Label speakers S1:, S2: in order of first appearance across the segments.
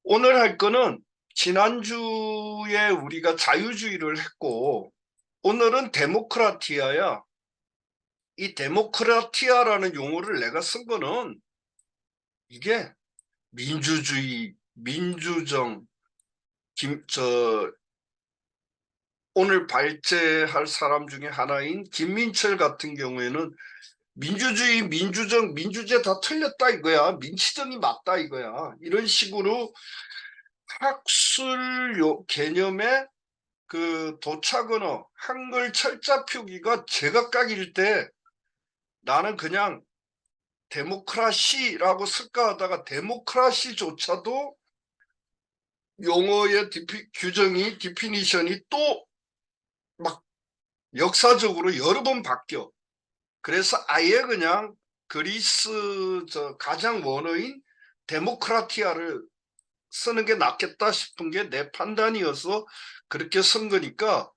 S1: 오늘 할 거는 지난주에 우리가 자유주의를 했고 오늘은 데모크라티아야. 이 데모크라티아라는 용어를 내가 쓴 거는 이게 민주주의, 민주정, 오늘 발제할 사람 중에 하나인 김민철 같은 경우에는 민주주의, 민주정, 민주제 다 틀렸다 이거야. 민치정이 맞다 이거야. 이런 식으로 학술 개념에 그 도착언어 한글 철자 표기가 제각각일 때 나는 그냥 데모크라시라고 쓸까 하다가 데모크라시조차도 용어의 규정이 디피니션이 또 막 역사적으로 여러 번 바뀌어. 그래서 아예 그냥 그리스 가장 원어인 데모크라티아를 쓰는 게 낫겠다 싶은 게 내 판단이어서 그렇게 쓴 거니까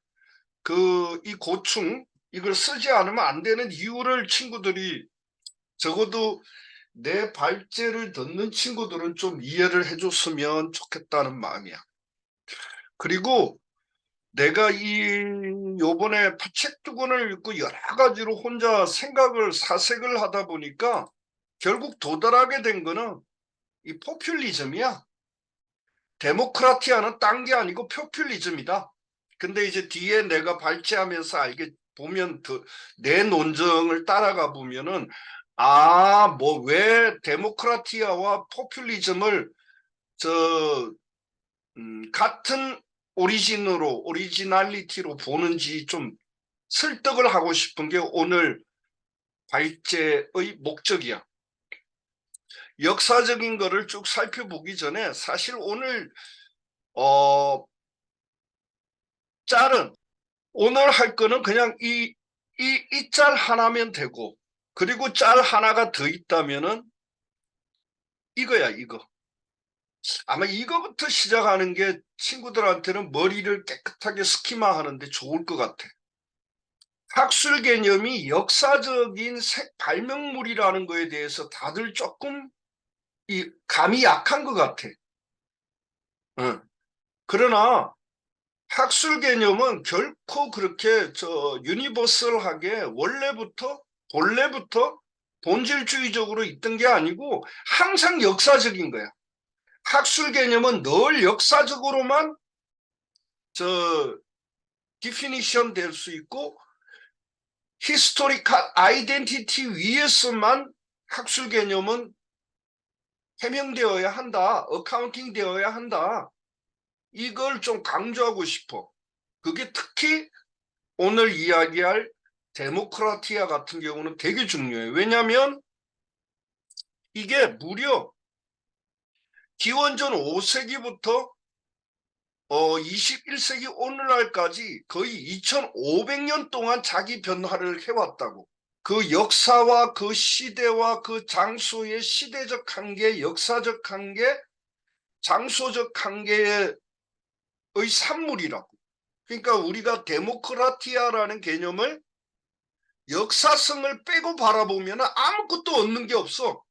S1: 이 고충 이걸 쓰지 않으면 안 되는 이유를 친구들이 적어도 내 발제를 듣는 친구들은 좀 이해를 해줬으면 좋겠다는 마음이야. 그리고 내가 요번에 책 두 권을 읽고 여러 가지로 혼자 사색을 하다 보니까 결국 도달하게 된 거는 이 포퓰리즘이야. 데모크라티아는 딴 게 아니고 포퓰리즘이다. 근데 이제 뒤에 내가 발제하면서 알게 보면 내 논증을 따라가 보면은 뭐 왜 데모크라티아와 포퓰리즘을 같은 오리지널리티로 보는지 좀 설득을 하고 싶은 게 오늘 발제의 목적이야. 역사적인 거를 쭉 살펴보기 전에 사실 오늘 짤은 오늘 할 거는 그냥 이 짤 하나면 되고, 그리고 짤 하나가 더 있다면은 이거야, 이거. 아마 이거부터 시작하는 게 친구들한테는 머리를 깨끗하게 스키마 하는데 좋을 것 같아. 학술 개념이 역사적인 발명물이라는 거에 대해서 다들 조금 감이 약한 것 같아. 응. 그러나 학술 개념은 결코 그렇게 유니버설하게 본래부터 본질주의적으로 있던 게 아니고 항상 역사적인 거야. 학술 개념은 늘 역사적으로만 디피니션 될 수 있고 히스토리컬 아이덴티티 위에서만 학술 개념은 해명되어야 한다. 어카운팅 되어야 한다. 이걸 좀 강조하고 싶어. 그게 특히 오늘 이야기할 데모크라티아 같은 경우는 되게 중요해. 왜냐하면 이게 무려 기원전 5세기부터 21세기 오늘날까지 거의 2500년 동안 자기 변화를 해왔다고. 그 역사와 그 시대와 그 장소의 시대적 한계, 역사적 한계, 장소적 한계의 산물이라고. 그러니까 우리가 데모크라티아라는 개념을 역사성을 빼고 바라보면 아무것도 얻는 게 없어.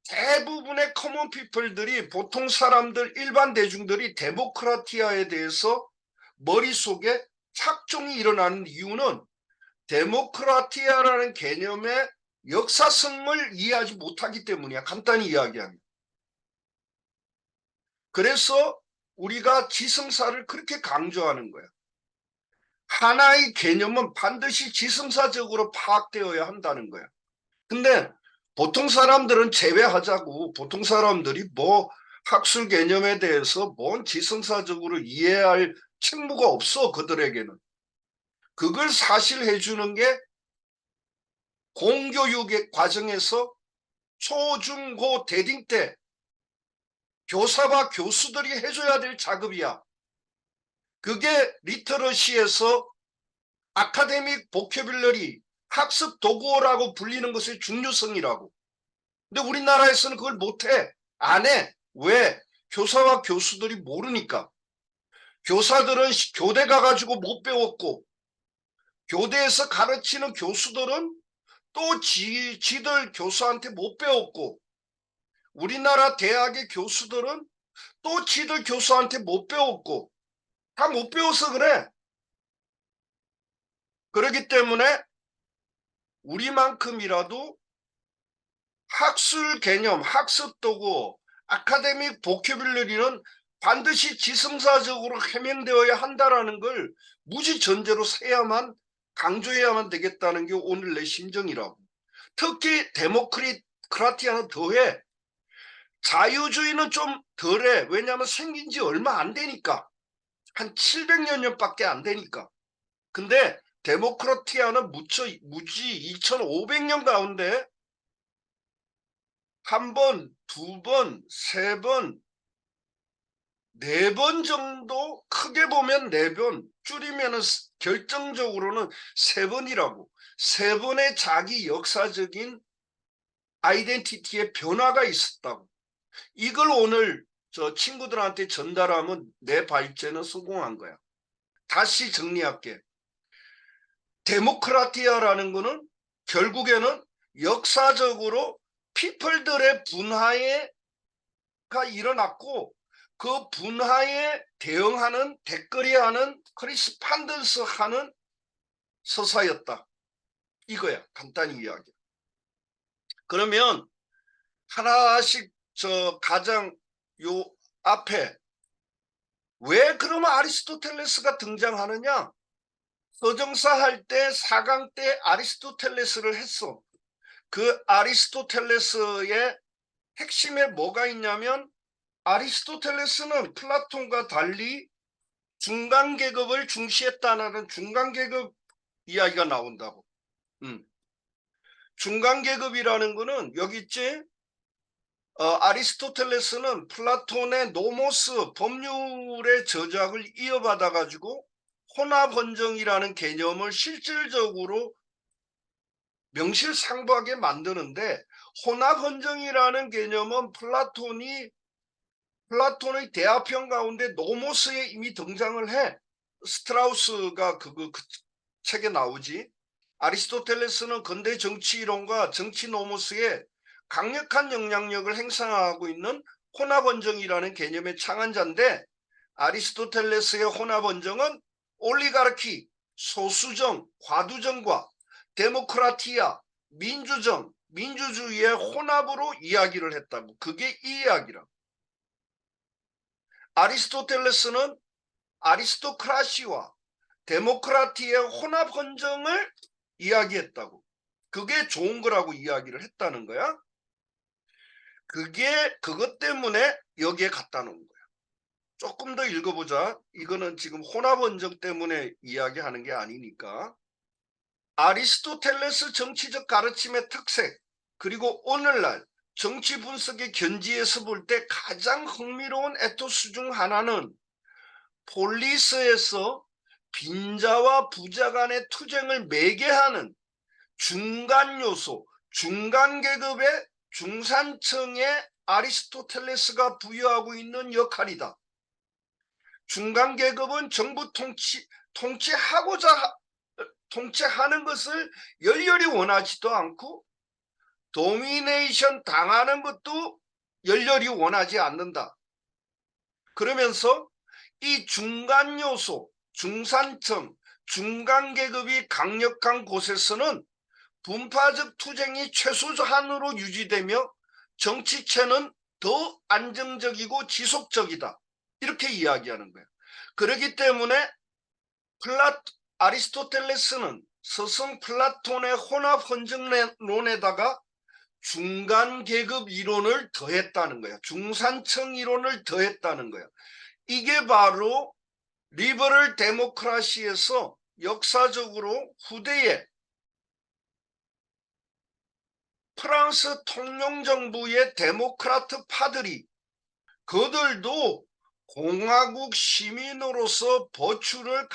S1: 대부분의 커먼 피플들이 보통 사람들 일반 대중들이 데모크라티아에 대해서 머릿속에 착종이 일어나는 이유는 데모크라티아라는 개념의 역사성을 이해하지 못하기 때문이야. 간단히 이야기하면. 그래서 우리가 지성사를 그렇게 강조하는 거야. 하나의 개념은 반드시 지성사적으로 파악되어야 한다는 거야. 근데 보통 사람들은 제외하자고, 보통 사람들이 학술 개념에 대해서 뭔 지성사적으로 이해할 책무가 없어, 그들에게는. 그걸 사실 해주는 게 공교육의 과정에서 초, 중, 고, 대딩 때 교사와 교수들이 해줘야 될 작업이야. 그게 리터러시에서 아카데믹 보캐뷸러리, 학습 도구라고 불리는 것의 중요성이라고. 근데 우리나라에서는 그걸 못해. 안 해. 왜? 교사와 교수들이 모르니까. 교사들은 교대 가가지고 못 배웠고, 교대에서 가르치는 교수들은 또 지들 교수한테 못 배웠고, 우리나라 대학의 교수들은 또 지들 교수한테 못 배웠고 다 못 배워서 그래. 그렇기 때문에 우리만큼이라도 학술 개념, 학습 도구, 아카데믹 보큐뷸러리는 반드시 지성사적으로 해명되어야 한다라는 걸 무지 전제로 세야만 강조해야만 되겠다는 게 오늘 내 심정이라고. 특히 데모크라티아는 더해. 자유주의는 좀 덜해. 왜냐하면 생긴 지 얼마 안 되니까. 한 700여 년밖에 안 되니까. 근데 데모크라티아는 무지 2500년 가운데 한 번, 두 번, 세 번, 네 번 정도, 크게 보면 네 번, 줄이면 결정적으로는 세 번이라고. 세 번의 자기 역사적인 아이덴티티의 변화가 있었다고. 이걸 오늘 저 친구들한테 전달하면 내 발제는 성공한 거야. 다시 정리할게. 데모크라티아라는 거는 결국에는 역사적으로 피플들의 분화가 일어났고 그 분화에 대응하는 댓글이하는 크리스판던스 하는 서사였다. 이거야. 간단히 이야기. 그러면 하나씩 저 가장 요 앞에 왜 그러면 아리스토텔레스가 등장하느냐? 서정사 할 때 4강 때 아리스토텔레스를 했어. 그 아리스토텔레스의 핵심에 뭐가 있냐면 아리스토텔레스는 플라톤과 달리 중간계급을 중시했다는 중간계급 이야기가 나온다고. 중간계급이라는 거는 여기 있지. 아리스토텔레스는 플라톤의 노모스 법률의 저작을 이어받아 가지고 혼합헌정이라는 개념을 실질적으로 명실상부하게 만드는데 혼합헌정이라는 개념은 플라톤의 대화편 가운데 노모스에 이미 등장을 해. 스트라우스가 그 책에 나오지. 아리스토텔레스는 근대 정치이론과 정치 노모스에 강력한 영향력을 행사하고 있는 혼합헌정이라는 개념의 창안자인데 아리스토텔레스의 혼합헌정은 올리가르키, 소수정, 과두정과 데모크라티아, 민주정, 민주주의의 혼합으로 이야기를 했다고. 그게 이 이야기라고. 아리스토텔레스는 아리스토크라시와 데모크라티의 혼합헌정을 이야기했다고. 그게 좋은 거라고 이야기를 했다는 거야. 그것 때문에 여기에 갖다 놓은 거야. 조금 더 읽어보자. 이거는 지금 혼합헌정 때문에 이야기하는 게 아니니까. 아리스토텔레스 정치적 가르침의 특색, 그리고 오늘날 정치 분석의 견지에서 볼 때 가장 흥미로운 에토스 중 하나는 폴리스에서 빈자와 부자 간의 투쟁을 매개하는 중간 요소, 중간 계급의 중산층에 아리스토텔레스가 부여하고 있는 역할이다. 중간 계급은 정부 통치하는 것을 열렬히 원하지도 않고 도미네이션 당하는 것도 열렬히 원하지 않는다. 그러면서 이 중간 요소, 중산층, 중간 계급이 강력한 곳에서는 분파적 투쟁이 최소한으로 유지되며 정치체는 더 안정적이고 지속적이다. 이렇게 이야기하는 거예요. 그렇기 때문에 아리스토텔레스는 스승 플라톤의 혼합 헌정론에다가 중간 계급 이론을 더했다는 거야. 중산층 이론을 더했다는 거야. 이게 바로 리버럴 데모크라시에서 역사적으로 후대에 프랑스 통용정부의 데모크라트 파들이 그들도 공화국 시민으로서 버추를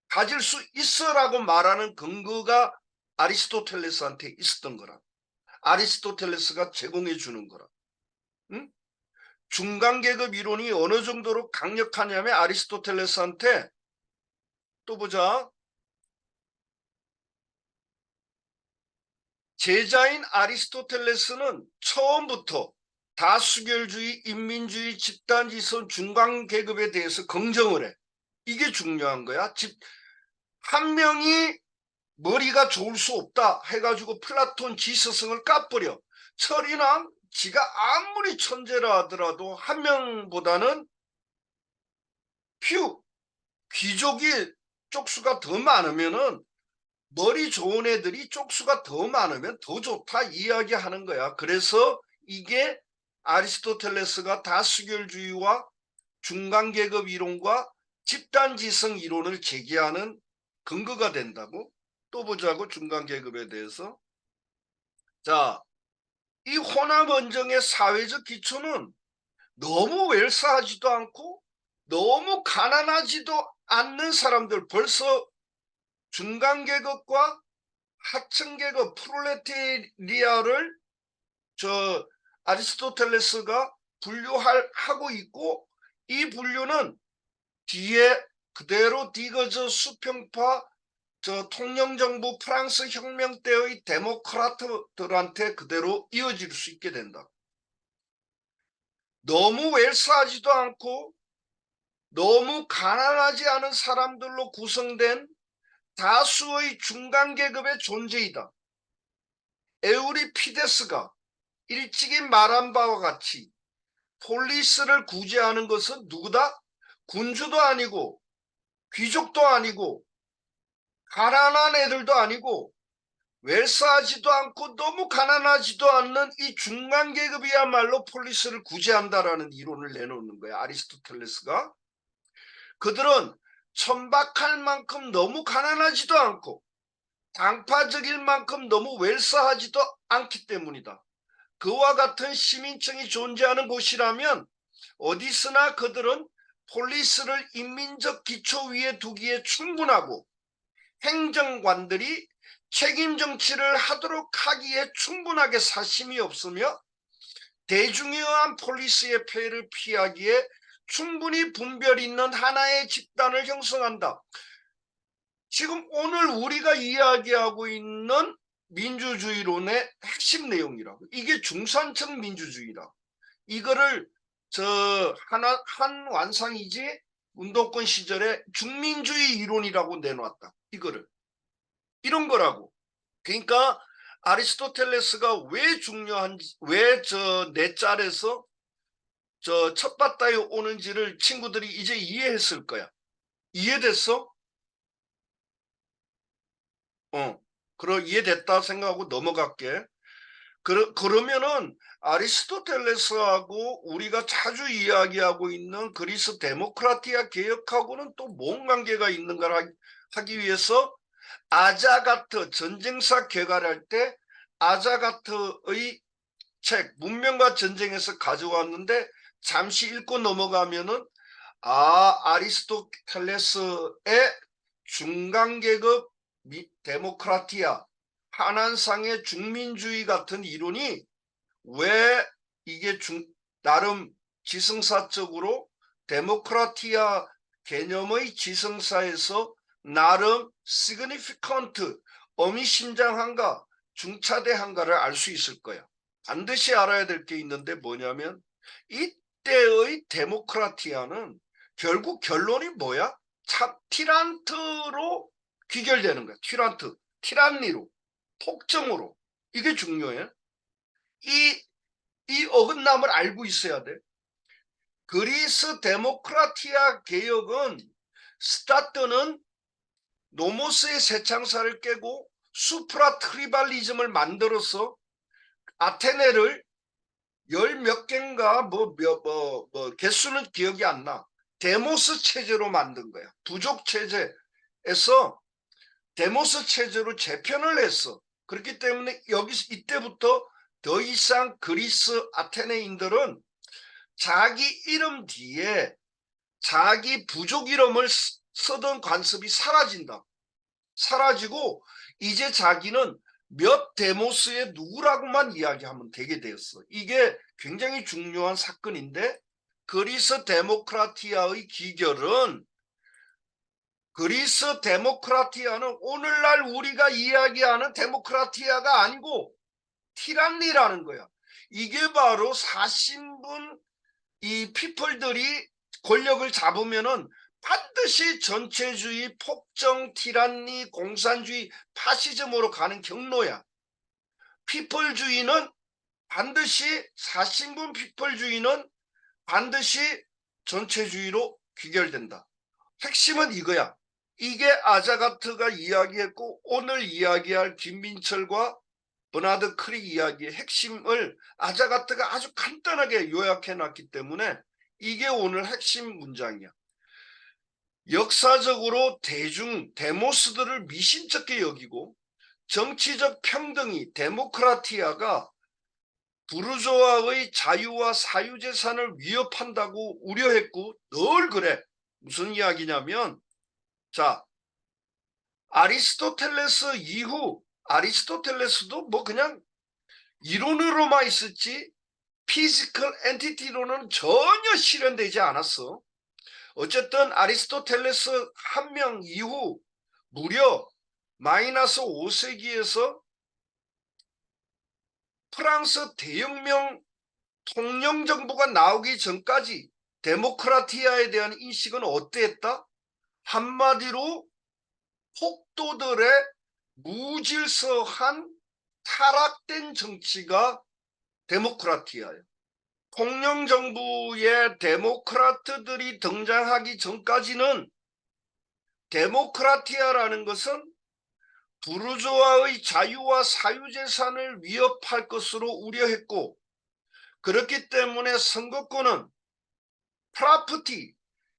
S1: 가질 수 있어라고 말하는 근거가 아리스토텔레스한테 있었던 거라. 아리스토텔레스가 제공해 주는 거라. 응? 중간계급 이론이 어느 정도로 강력하냐면 아리스토텔레스한테 또 보자. 제자인 아리스토텔레스는 처음부터 다수결주의, 인민주의, 집단지성, 중간계급에 대해서 긍정을 해. 이게 중요한 거야. 한 명이 머리가 좋을 수 없다 해가지고 플라톤 지스성을 까버려. 철이나 지가 아무리 천재라 하더라도 한 명보다는 귀족이 쪽수가 더 많으면은 머리 좋은 애들이 쪽수가 더 많으면 더 좋다 이야기하는 거야. 그래서 이게 아리스토텔레스가 다수결주의와 중간계급 이론과 집단지성 이론을 제기하는 근거가 된다고. 또 보자고, 중간계급에 대해서. 자, 이 호남원정의 사회적 기초는 너무 웰스하지도 않고 너무 가난하지도 않는 사람들, 벌써 중간계급과 하층계급 프롤레타리아를 아리스토텔레스가 분류하고 있고, 이 분류는 뒤에 그대로 디거저 수평파 통령정부 프랑스 혁명 때의 데모크라트들한테 그대로 이어질 수 있게 된다. 너무 웰스하지도 않고 너무 가난하지 않은 사람들로 구성된 다수의 중간계급의 존재이다. 에우리피데스가 일찍이 말한 바와 같이 폴리스를 구제하는 것은 누구다? 군주도 아니고 귀족도 아니고 가난한 애들도 아니고 웰스하지도 않고 너무 가난하지도 않는 이 중간계급이야말로 폴리스를 구제한다라는 이론을 내놓는 거야, 아리스토텔레스가. 그들은 천박할 만큼 너무 가난하지도 않고 당파적일 만큼 너무 웰스하지도 않기 때문이다. 그와 같은 시민층이 존재하는 곳이라면 어디서나 그들은 폴리스를 인민적 기초 위에 두기에 충분하고 행정관들이 책임 정치를 하도록 하기에 충분하게 사심이 없으며 대중에 의한 폴리스의 폐해를 피하기에 충분히 분별 있는 하나의 집단을 형성한다. 지금 오늘 우리가 이야기하고 있는 민주주의론의 핵심 내용이라고. 이게 중산층 민주주의다. 이거를 한 완상이지 운동권 시절에 중민주의 이론이라고 내놓았다. 이거를. 이런 거라고. 그러니까 아리스토텔레스가 왜 중요한지, 왜 내 짤에서 첫바다에 오는지를 친구들이 이제 이해했을 거야. 이해됐어? 이해됐다 생각하고 넘어갈게. 그러면은 아리스토텔레스하고 우리가 자주 이야기하고 있는 그리스 데모크라티아 개혁하고는 또 뭔 관계가 있는가 하기 위해서 아자가트 전쟁사 개괄할 때 아자가트의 책 문명과 전쟁에서 가져왔는데 잠시 읽고 넘어가면은 아리스토텔레스의 중간계급 데모크라티아 한한상의 중민주의 같은 이론이 왜 이게 나름 지성사적으로 데모크라티아 개념의 지성사에서 나름 시그니피컨트 의미심장한가 중차대한가를 알 수 있을 거야. 반드시 알아야 될 게 있는데 뭐냐면 이때의 데모크라티아는 결국 결론이 뭐야? 티란트로 귀결되는 거야. 티란니로, 폭정으로. 이게 중요해. 이 어긋남을 알고 있어야 돼. 그리스 데모크라티아 개혁은 스타트는 노모스의 새창사를 깨고 수프라 트리발리즘을 만들어서 아테네를 열 몇 개인가 개수는 기억이 안 나. 데모스 체제로 만든 거야. 부족 체제에서 데모스 체제로 재편을 했어. 그렇기 때문에 이때부터 더 이상 그리스 아테네인들은 자기 이름 뒤에 자기 부족 이름을 쓰던 관습이 사라진다. 사라지고 이제 자기는 몇 데모스의 누구라고만 이야기하면 되게 되었어. 이게 굉장히 중요한 사건인데 그리스 데모크라티아의 기결은 그리스 데모크라티아는 오늘날 우리가 이야기하는 데모크라티아가 아니고 티란니라는 거야. 이게 바로 4신분 이 피플들이 권력을 잡으면은 반드시 전체주의, 폭정, 티란니, 공산주의, 파시즘으로 가는 경로야. 피플주의는 반드시 4신분 피플주의는 반드시 전체주의로 귀결된다. 핵심은 이거야. 이게 아자가트가 이야기했고 오늘 이야기할 김민철과 버나드 크릭 이야기의 핵심을 아자가트가 아주 간단하게 요약해놨기 때문에 이게 오늘 핵심 문장이야. 역사적으로 데모스들을 미심쩍게 여기고 정치적 평등이 데모크라티아가 부르조아의 자유와 사유재산을 위협한다고 우려했고 늘 그래. 무슨 이야기냐면 자 아리스토텔레스 이후 아리스토텔레스도 뭐 그냥 이론으로만 있었지 피지컬 엔티티로는 전혀 실현되지 않았어. 어쨌든 아리스토텔레스 한 명 이후 무려 마이너스 5세기에서 프랑스 대혁명 통영정부가 나오기 전까지 데모크라티아에 대한 인식은 어땠다? 한마디로 폭도들의 무질서한 타락된 정치가 데모크라티아예요. 통영정부의 데모크라트들이 등장하기 전까지는 데모크라티아라는 것은 부르조아의 자유와 사유재산을 위협할 것으로 우려했고 그렇기 때문에 선거권은 프라프티,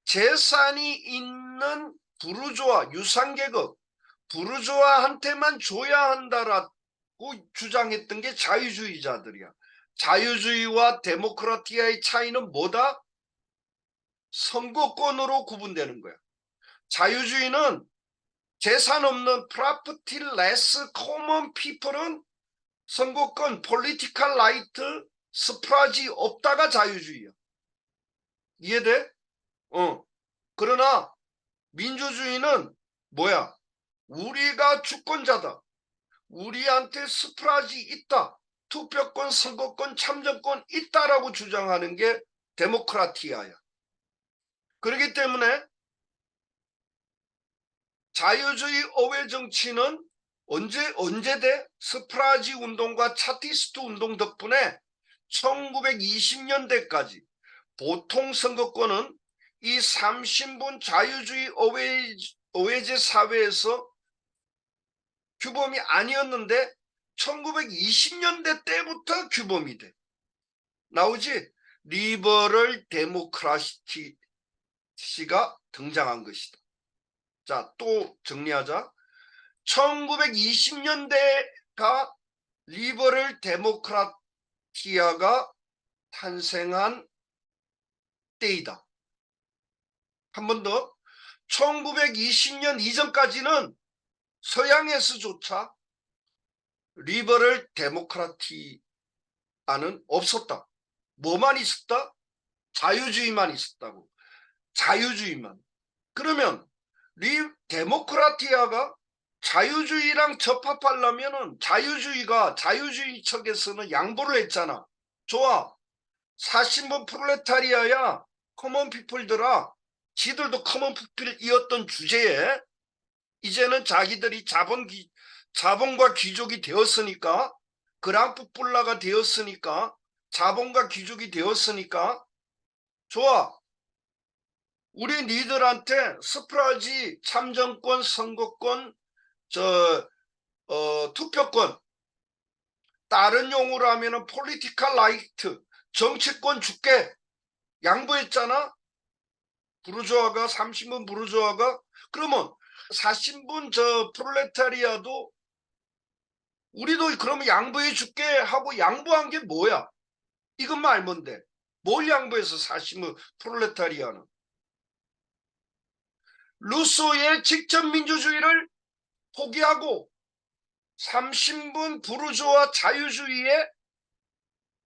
S1: 재산이 있는 부르조아, 유상계급, 부르조아한테만 줘야 한다라고 주장했던 게 자유주의자들이야. 자유주의와 데모크라티아의 차이는 뭐다? 선거권으로 구분되는 거야. 자유주의는 재산 없는 프라프티 레스 코먼 피플은 선거권, 폴리티컬 라이트, 스프라지 없다가 자유주의야. 이해돼? 그러나 민주주의는 뭐야? 우리가 주권자다. 우리한테 스프라지 있다. 투표권, 선거권, 참정권 있다라고 주장하는 게 데모크라티아야. 그렇기 때문에 자유주의 어웨 정치는 언제 돼? 스프라지 운동과 차티스트 운동 덕분에 1920년대까지 보통 선거권은 이 3신분 자유주의 어웨제 사회에서 규범이 아니었는데 1920년대 때부터 규범이 돼. 나오지? 리버럴 데모크라시가 등장한 것이다. 자, 또 정리하자. 1920년대가 리버럴 데모크라티아가 탄생한 때이다. 한 번 더. 1920년 이전까지는 서양에서조차 리버럴 데모크라티아는 없었다. 뭐만 있었다? 자유주의만 있었다고. 자유주의만. 그러면 데모크라티아가 자유주의랑 접합하려면은 자유주의 측에서는 양보를 했잖아. 좋아. 4신분 프롤레타리아야. 커먼 피플들아. 지들도 커먼 피플이었던 주제에 이제는 자기들이 자본과 귀족이 되었으니까 그랑프플라가 되었으니까 자본과 귀족이 되었으니까 좋아. 우리 니들한테 스프라지, 참정권, 선거권, 투표권, 다른 용어로 하면은 폴리티컬 라이트, 정치권 줄게 양보했잖아. 부르조아가 30분 부르조아가 그러면 40분 프롤레타리아도 우리도 그러면 양보해 줄게 하고 양보한 게 뭐야? 이것만 알면 돼. 뭘 양보해서 40분 프롤레타리아는? 루소의 직접 민주주의를 포기하고 30분 부르조아 자유주의의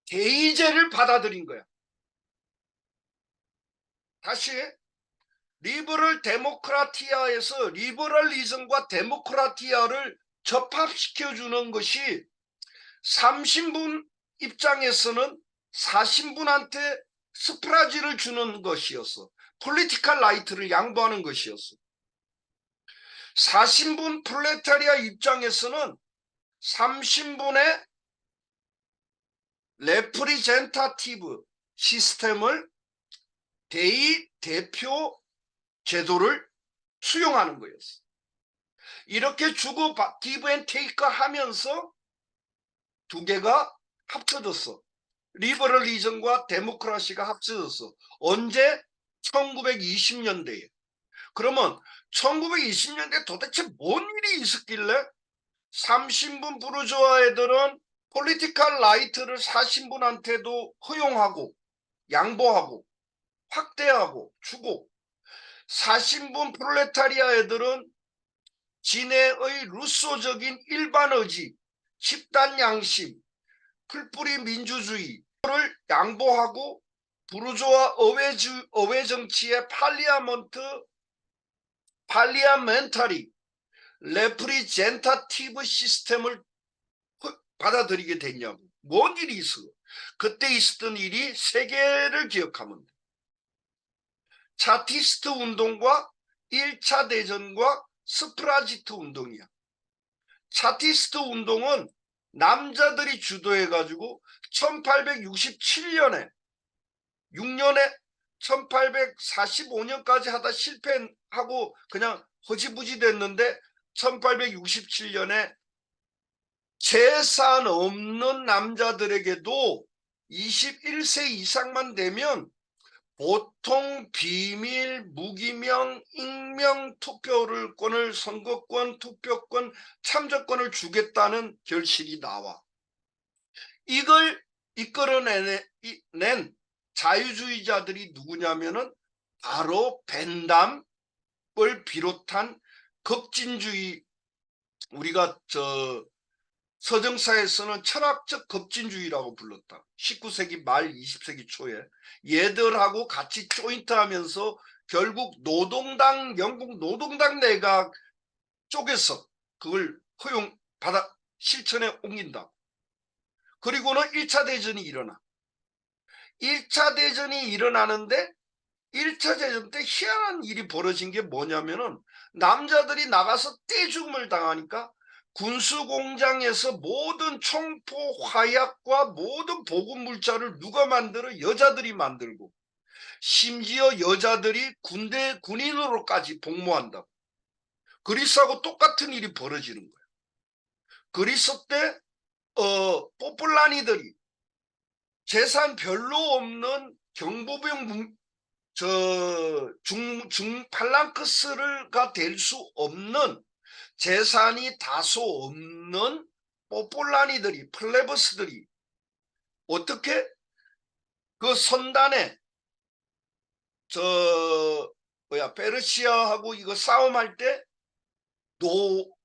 S1: 대의제를 받아들인 거야. 다시 리버럴 데모크라티아에서 리버럴리즘과 데모크라티아를 접합시켜주는 것이 30분 입장에서는 사신분한테 스프라지를 주는 것이었어. 폴리티컬 라이트를 양보하는 것이었어. 사신분 프롤레타리아 입장에서는 3신분의 레프리젠타티브 시스템을 대의-대표 제도를 수용하는 거였어. 이렇게 주고 기브 앤 테이크 하면서 두 개가 합쳐졌어. 리버럴리즘과 데모크라시가 합쳐졌어. 언제? 1920년대에. 그러면 1920년대 도대체 뭔 일이 있었길래 3신분 부르주아 애들은 폴리티컬 라이트를 4신분한테도 허용하고 양보하고 확대하고 주고 4신분 프롤레타리아 애들은 진해의 루소적인 일반 의지, 집단 양심, 풀뿌리 민주주의를 양보하고 부르주아 의회 정치의 팔리아멘터리 레프리젠타티브 시스템을 받아들이게 됐냐고. 뭔 일이 있어? 그때 있었던 일이 세 개를 기억하면 돼. 차티스트 운동과 1차 대전과 스프라지트 운동이야. 차티스트 운동은 남자들이 주도해가지고 1867년에 6년에 1845년까지 하다 실패하고 그냥 허지부지 됐는데 1867년에 재산 없는 남자들에게도 21세 이상만 되면 보통 비밀, 무기명, 익명 투표권을 선거권, 투표권, 참정권을 주겠다는 결실이 나와. 이걸 이끌어낸 자유주의자들이 누구냐면은 바로 벤담을 비롯한 급진주의, 우리가 서정사에서는 철학적 급진주의라고 불렀다. 19세기 말 20세기 초에 얘들하고 같이 조인트하면서 결국 노동당, 영국 노동당 내각 쪽에서 그걸 허용받아 실천에 옮긴다. 그리고는 1차 대전이 일어나. 1차 대전이 일어나는데 1차 대전 때 희한한 일이 벌어진 게 뭐냐면은 남자들이 나가서 떼죽음을 당하니까 군수공장에서 모든 총포, 화약과 모든 보급물자를 누가 만들어? 여자들이 만들고 심지어 여자들이 군인으로까지 복무한다. 그리스하고 똑같은 일이 벌어지는 거야. 그리스 때 포플라니들이 재산 별로 없는 경보병 팔랑크스가 될 수 없는 재산이 다소 없는 포폴라니들이 플레버스들이 어떻게 그 선단에 페르시아하고 이거 싸움할 때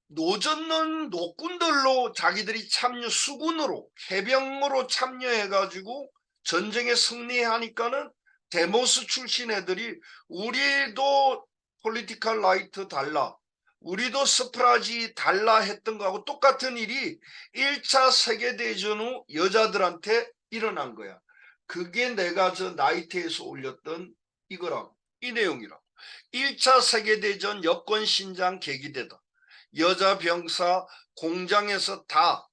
S1: 노젓는 노꾼들로 자기들이 수군으로 해병으로 참여해가지고 전쟁에 승리하니까는 데모스 출신 애들이 우리도 폴리티컬 라이트 달라, 우리도 스프라지 달라 했던 거하고 똑같은 일이 1차 세계대전 후 여자들한테 일어난 거야. 그게 내가 나이트에서 올렸던 이거라고, 이 내용이라고. 1차 세계대전 여권 신장 계기되다. 여자 병사 공장에서 다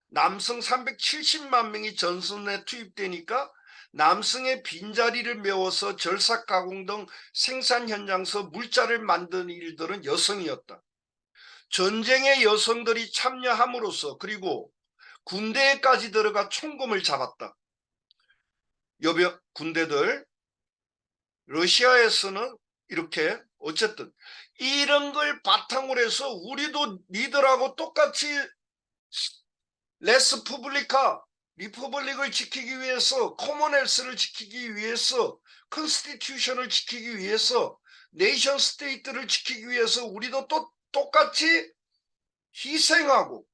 S1: 남성 370만 명이 전선에 투입되니까 남성의 빈자리를 메워서 절삭 가공 등 생산 현장에서 물자를 만드는 일들은 여성이었다. 전쟁에 여성들이 참여함으로써 그리고 군대에까지 들어가 총검을 잡았다. 여병 군대들 러시아에서는 이렇게 어쨌든 이런 걸 바탕으로 해서 우리도 니들하고 똑같이 레스푸블리카 리퍼블릭을 지키기 위해서 커먼웰스를 지키기 위해서 컨스티튜션을 지키기 위해서 네이션 스테이트를 지키기 위해서 우리도 또 똑같이 희생하고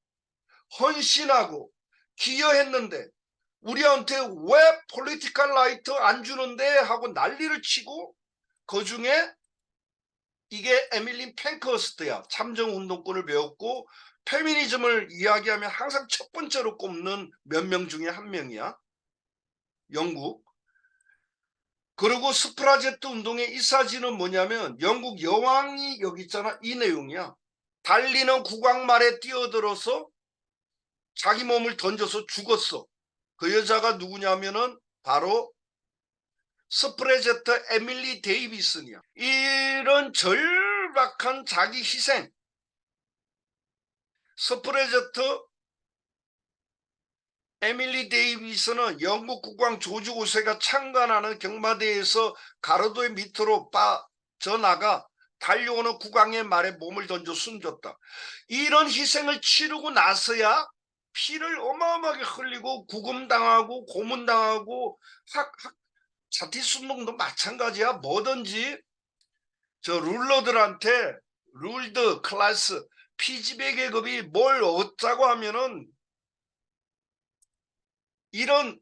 S1: 헌신하고 기여했는데 우리한테 왜 폴리티컬 라이트 안 주는데 하고 난리를 치고 그중에 이게 에밀린 팽크허스트야. 참정운동권을 배웠고 페미니즘을 이야기하면 항상 첫 번째로 꼽는 몇 명 중에 한 명이야. 영국. 그리고 스프라제트 운동의 이 사진은 뭐냐면 영국 여왕이 여기 있잖아. 이 내용이야. 달리는 국왕 말에 뛰어들어서 자기 몸을 던져서 죽었어. 그 여자가 누구냐면은 바로 스프레제트 에밀리 데이비슨이야. 이런 절박한 자기 희생. 스프레제트 에밀리 데이비슨은 영국 국왕 조지 5세가 창간하는 경마대에서 가로도의 밑으로 빠져나가 달려오는 국왕의 말에 몸을 던져 숨졌다. 이런 희생을 치르고 나서야 피를 어마어마하게 흘리고 구금당하고 고문당하고 자티순동도 마찬가지야. 뭐든지 저 룰러들한테 룰드 클래스 피지배 계급이 뭘 얻자고 하면은 이런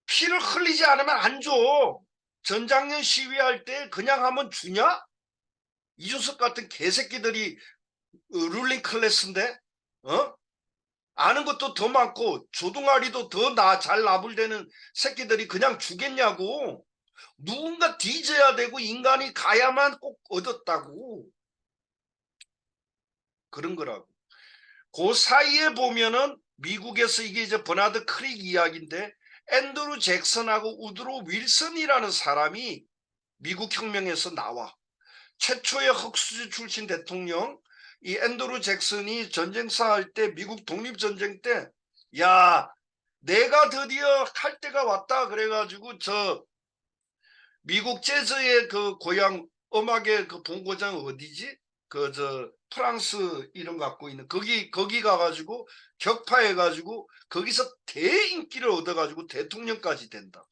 S1: 피를 흘리지 않으면 안 줘. 전장년 시위할 때 그냥 하면 주냐? 이준석 같은 개새끼들이 룰링 클래스인데 아는 것도 더 많고 조둥아리도 더 잘 나불대는 새끼들이 그냥 주겠냐고. 누군가 뒤져야 되고 인간이 가야만 꼭 얻었다고. 그런 거라고. 그 사이에 보면은 미국에서 이게 이제 버나드 크릭 이야기인데 앤드루 잭슨하고 우드로 윌슨이라는 사람이 미국 혁명에서 나와. 최초의 흑수저 출신 대통령 이 앤드루 잭슨이 전쟁사 할 때 미국 독립전쟁 때 야 내가 드디어 할 때가 왔다 그래가지고 저 미국 재즈의 그 고향 음악의 그 본고장 어디지? 그 저 프랑스 이름 갖고 있는 거기 가가지고 격파해가지고 거기서 대인기를 얻어가지고 대통령까지 된다.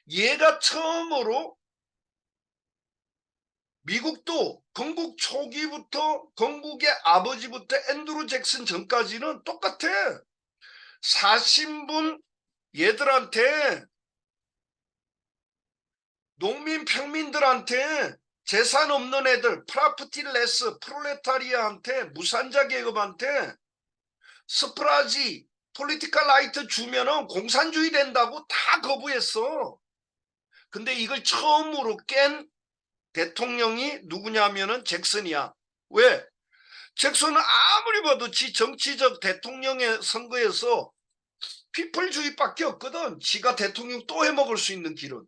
S1: 얘가 처음으로 미국도 건국 초기부터 건국의 아버지부터 앤드루 잭슨 전까지는 똑같아. 사신분 얘들한테 농민 평민들한테 재산 없는 애들 프라프틸레스 프롤레타리아한테 무산자 계급한테 스프라지 폴리티컬 라이트 주면은 공산주의 된다고 다 거부했어. 근데 이걸 처음으로 깬 대통령이 누구냐면은 잭슨이야. 왜? 잭슨은 아무리 봐도 지 정치적 대통령의 선거에서 피플주의밖에 없거든. 지가 대통령 또 해먹을 수 있는 길은.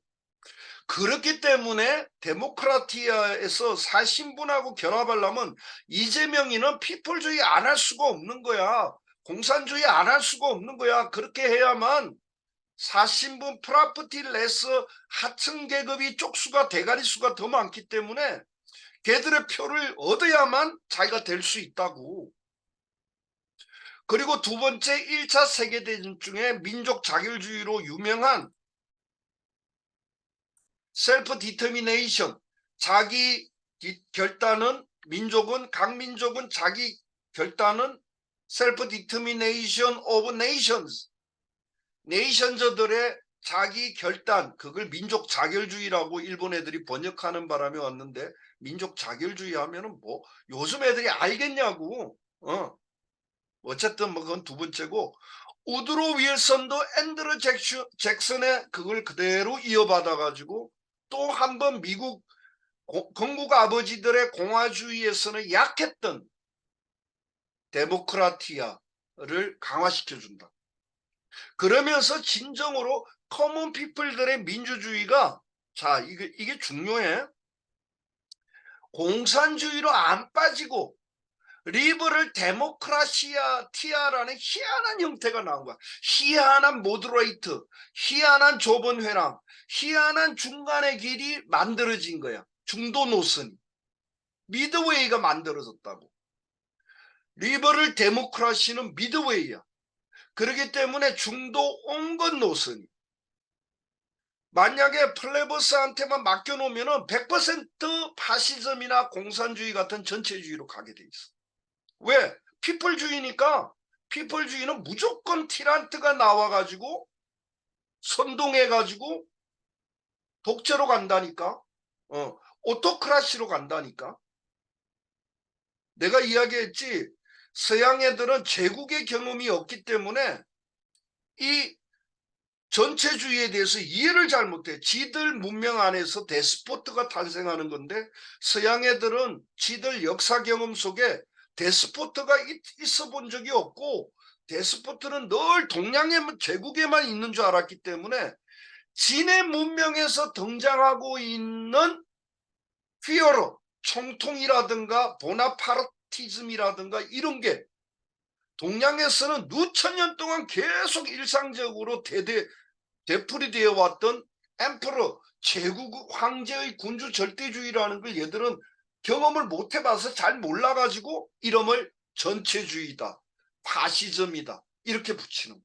S1: 그렇기 때문에 데모크라티아에서 사신분하고 결합하려면 이재명이는 피플주의 안 할 수가 없는 거야. 공산주의 안 할 수가 없는 거야. 그렇게 해야만 사신분 프라프티 레스 하층 계급이 쪽수가 대가리 수가 더 많기 때문에 걔들의 표를 얻어야만 자기가 될 수 있다고. 그리고 두 번째 1차 세계대전 중에 민족 자결주의로 유명한 셀프 디터미네이션 자기 결단은 민족은 각 민족은 자기 결단은 셀프 디터미네이션 오브 네이션스 네이션저들의 자기 결단 그걸 민족 자결주의라고 일본 애들이 번역하는 바람에 왔는데 민족 자결주의 하면은 뭐 요즘 애들이 알겠냐고. 어쨌든 뭐 그건 두 번째고 우드로 윌슨도 앤드루 잭슨의 그걸 그대로 이어받아 가지고 또 한 번 미국 건국 아버지들의 공화주의에서는 약했던 데모크라티아를 강화시켜준다. 그러면서 진정으로 커먼 피플들의 민주주의가 자 이게 중요해. 공산주의로 안 빠지고 리버럴 데모크라시아 티아라는 희한한 형태가 나온 거야. 희한한 모드레이트, 희한한 좁은 회랑, 희한한 중간의 길이 만들어진 거야. 중도 노선, 미드웨이가 만들어졌다고. 리버럴 데모크라시는 미드웨이야. 그렇기 때문에 중도 온건 노선이. 만약에 플레버스한테만 맡겨놓으면 100% 파시즘이나 공산주의 같은 전체주의로 가게 돼 있어. 왜? 피플주의니까 피플주의는 무조건 티란트가 나와가지고 선동해가지고 독재로 간다니까. 오토크라시로 간다니까. 내가 이야기했지, 서양 애들은 제국의 경험이 없기 때문에 이 전체주의에 대해서 이해를 잘 못해. 지들 문명 안에서 데스포트가 탄생하는 건데, 서양 애들은 지들 역사 경험 속에 데스포트가 있어 본 적이 없고, 데스포트는 늘 동양의 제국에만 있는 줄 알았기 때문에 진의 문명에서 등장하고 있는 휘어로 총통이라든가 보나파르티즘이라든가 이런 게 동양에서는 누천 년 동안 계속 일상적으로 되풀이되어 왔던 엠퍼러 제국 황제의 군주 절대주의라는 걸 얘들은 경험을 못 해봐서 잘 몰라가지고 이름을 전체주의다, 파시즘이다 이렇게 붙이는 거야.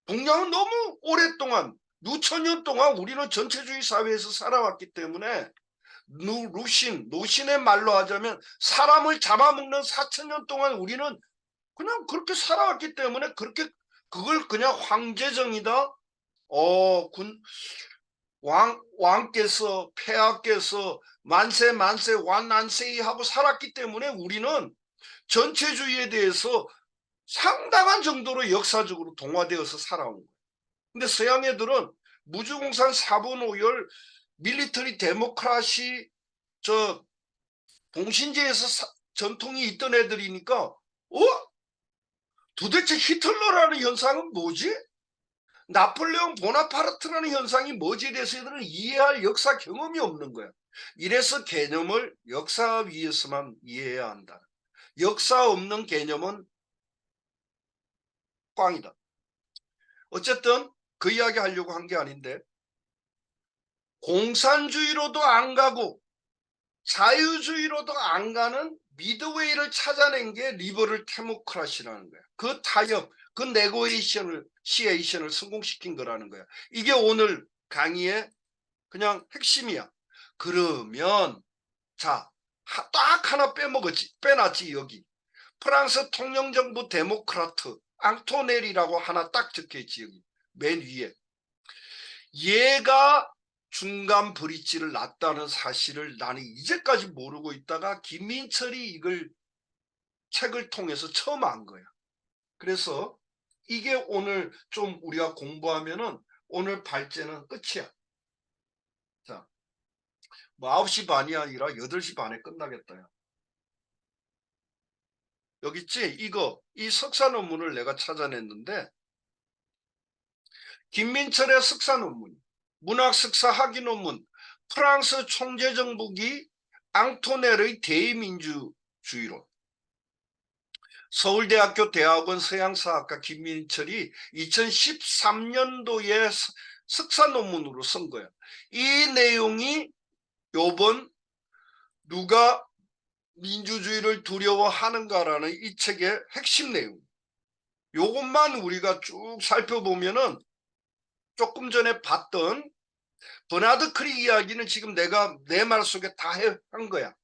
S1: 동양은 너무 오랫동안 누천 년 동안 우리는 전체주의 사회에서 살아왔기 때문에 노신의 말로 하자면 사람을 잡아먹는 4,000년 동안 우리는 그냥 그렇게 살아왔기 때문에 그걸 그냥 황제정이다. 왕께서 폐하께서 만세 만세 완난세이 하고 살았기 때문에 우리는 전체주의에 대해서 상당한 정도로 역사적으로 동화되어서 살아온 거예요. 근데 서양 애들은 무주공산 사본오열 밀리터리 데모크라시 저 봉신제에서 전통이 있던 애들이니까 도대체 히틀러라는 현상은 뭐지? 나폴레옹 보나파르트라는 현상이 뭐지에 대해서 애들은 이해할 역사 경험이 없는 거야. 이래서 개념을 역사 위에서만 이해해야 한다. 역사 없는 개념은 꽝이다. 어쨌든 그 이야기 하려고 한 게 아닌데, 공산주의로도 안 가고 자유주의로도 안 가는 미드웨이를 찾아낸 게 리버럴 데모크라시라는 거야. 그 타협, 그 네고시에이션을 성공시킨 거라는 거야. 이게 오늘 강의의 그냥 핵심이야. 그러면 자, 딱 하나 빼놨지 여기. 프랑스 통영정부 데모크라트 앙토넬이라고 하나 딱 적혀있지 여기 맨 위에. 얘가 중간 브릿지를 놨다는 사실을 나는 이제까지 모르고 있다가 김민철이 이걸 책을 통해서 처음 안 거야. 그래서 이게 오늘 좀 우리가 공부하면은 오늘 발제는 끝이야. 자, 뭐 9시 반이 아니라 8시 반에 끝나겠다. 여기 있지? 이 석사 논문을 내가 찾아냈는데, 김민철의 석사 논문, 문학 석사 학위 논문, 프랑스 총재정부기 앙토넬의 대의민주주의론. 서울대학교 대학원 서양사학과 김민철이 2013년도에 석사 논문으로 쓴 거야. 이 내용이 요번 누가 민주주의를 두려워하는가라는 이 책의 핵심 내용. 요것만 우리가 쭉 살펴보면은 조금 전에 봤던 버나드 크릭 이야기는 지금 내가 내 말 속에 다 한 거야.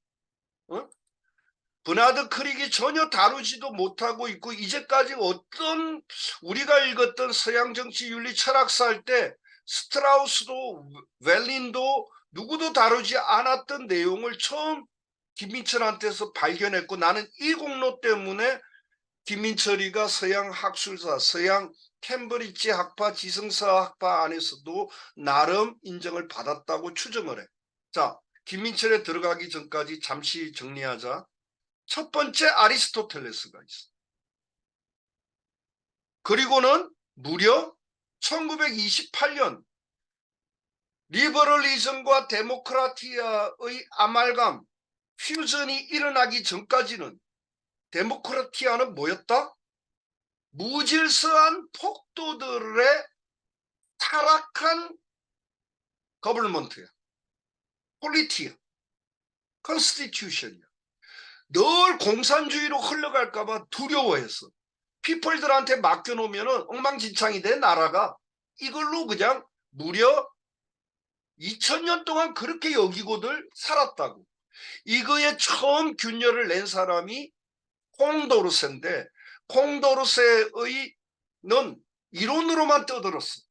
S1: 버나드 크릭이 전혀 다루지도 못하고 있고, 이제까지 어떤 우리가 읽었던 서양 정치 윤리 철학사 할 때 스트라우스도 웰린도 누구도 다루지 않았던 내용을 처음 김민철한테서 발견했고, 나는 이 공로 때문에 김민철이가 서양 학술사, 서양 캠브리지 학파, 지성사 학파 안에서도 나름 인정을 받았다고 추정을 해. 자, 김민철에 들어가기 전까지 잠시 정리하자. 첫 번째 아리스토텔레스가 있어. 그리고는 무려 1928년 리버럴리즘과 데모크라티아의 아말감, 퓨전이 일어나기 전까지는 데모크라티아는 뭐였다? 무질서한 폭도들의 타락한 거벌먼트야. 폴리티야. 컨스티튜션이야. 늘 공산주의로 흘러갈까봐 두려워했어. 피플들한테 맡겨놓으면 엉망진창이 돼 나라가. 이걸로 그냥 무려 2000년 동안 그렇게 여기고들 살았다고. 이거에 처음 균열을 낸 사람이 콩도르세인데, 콩도르세의는 이론으로만 떠들었어.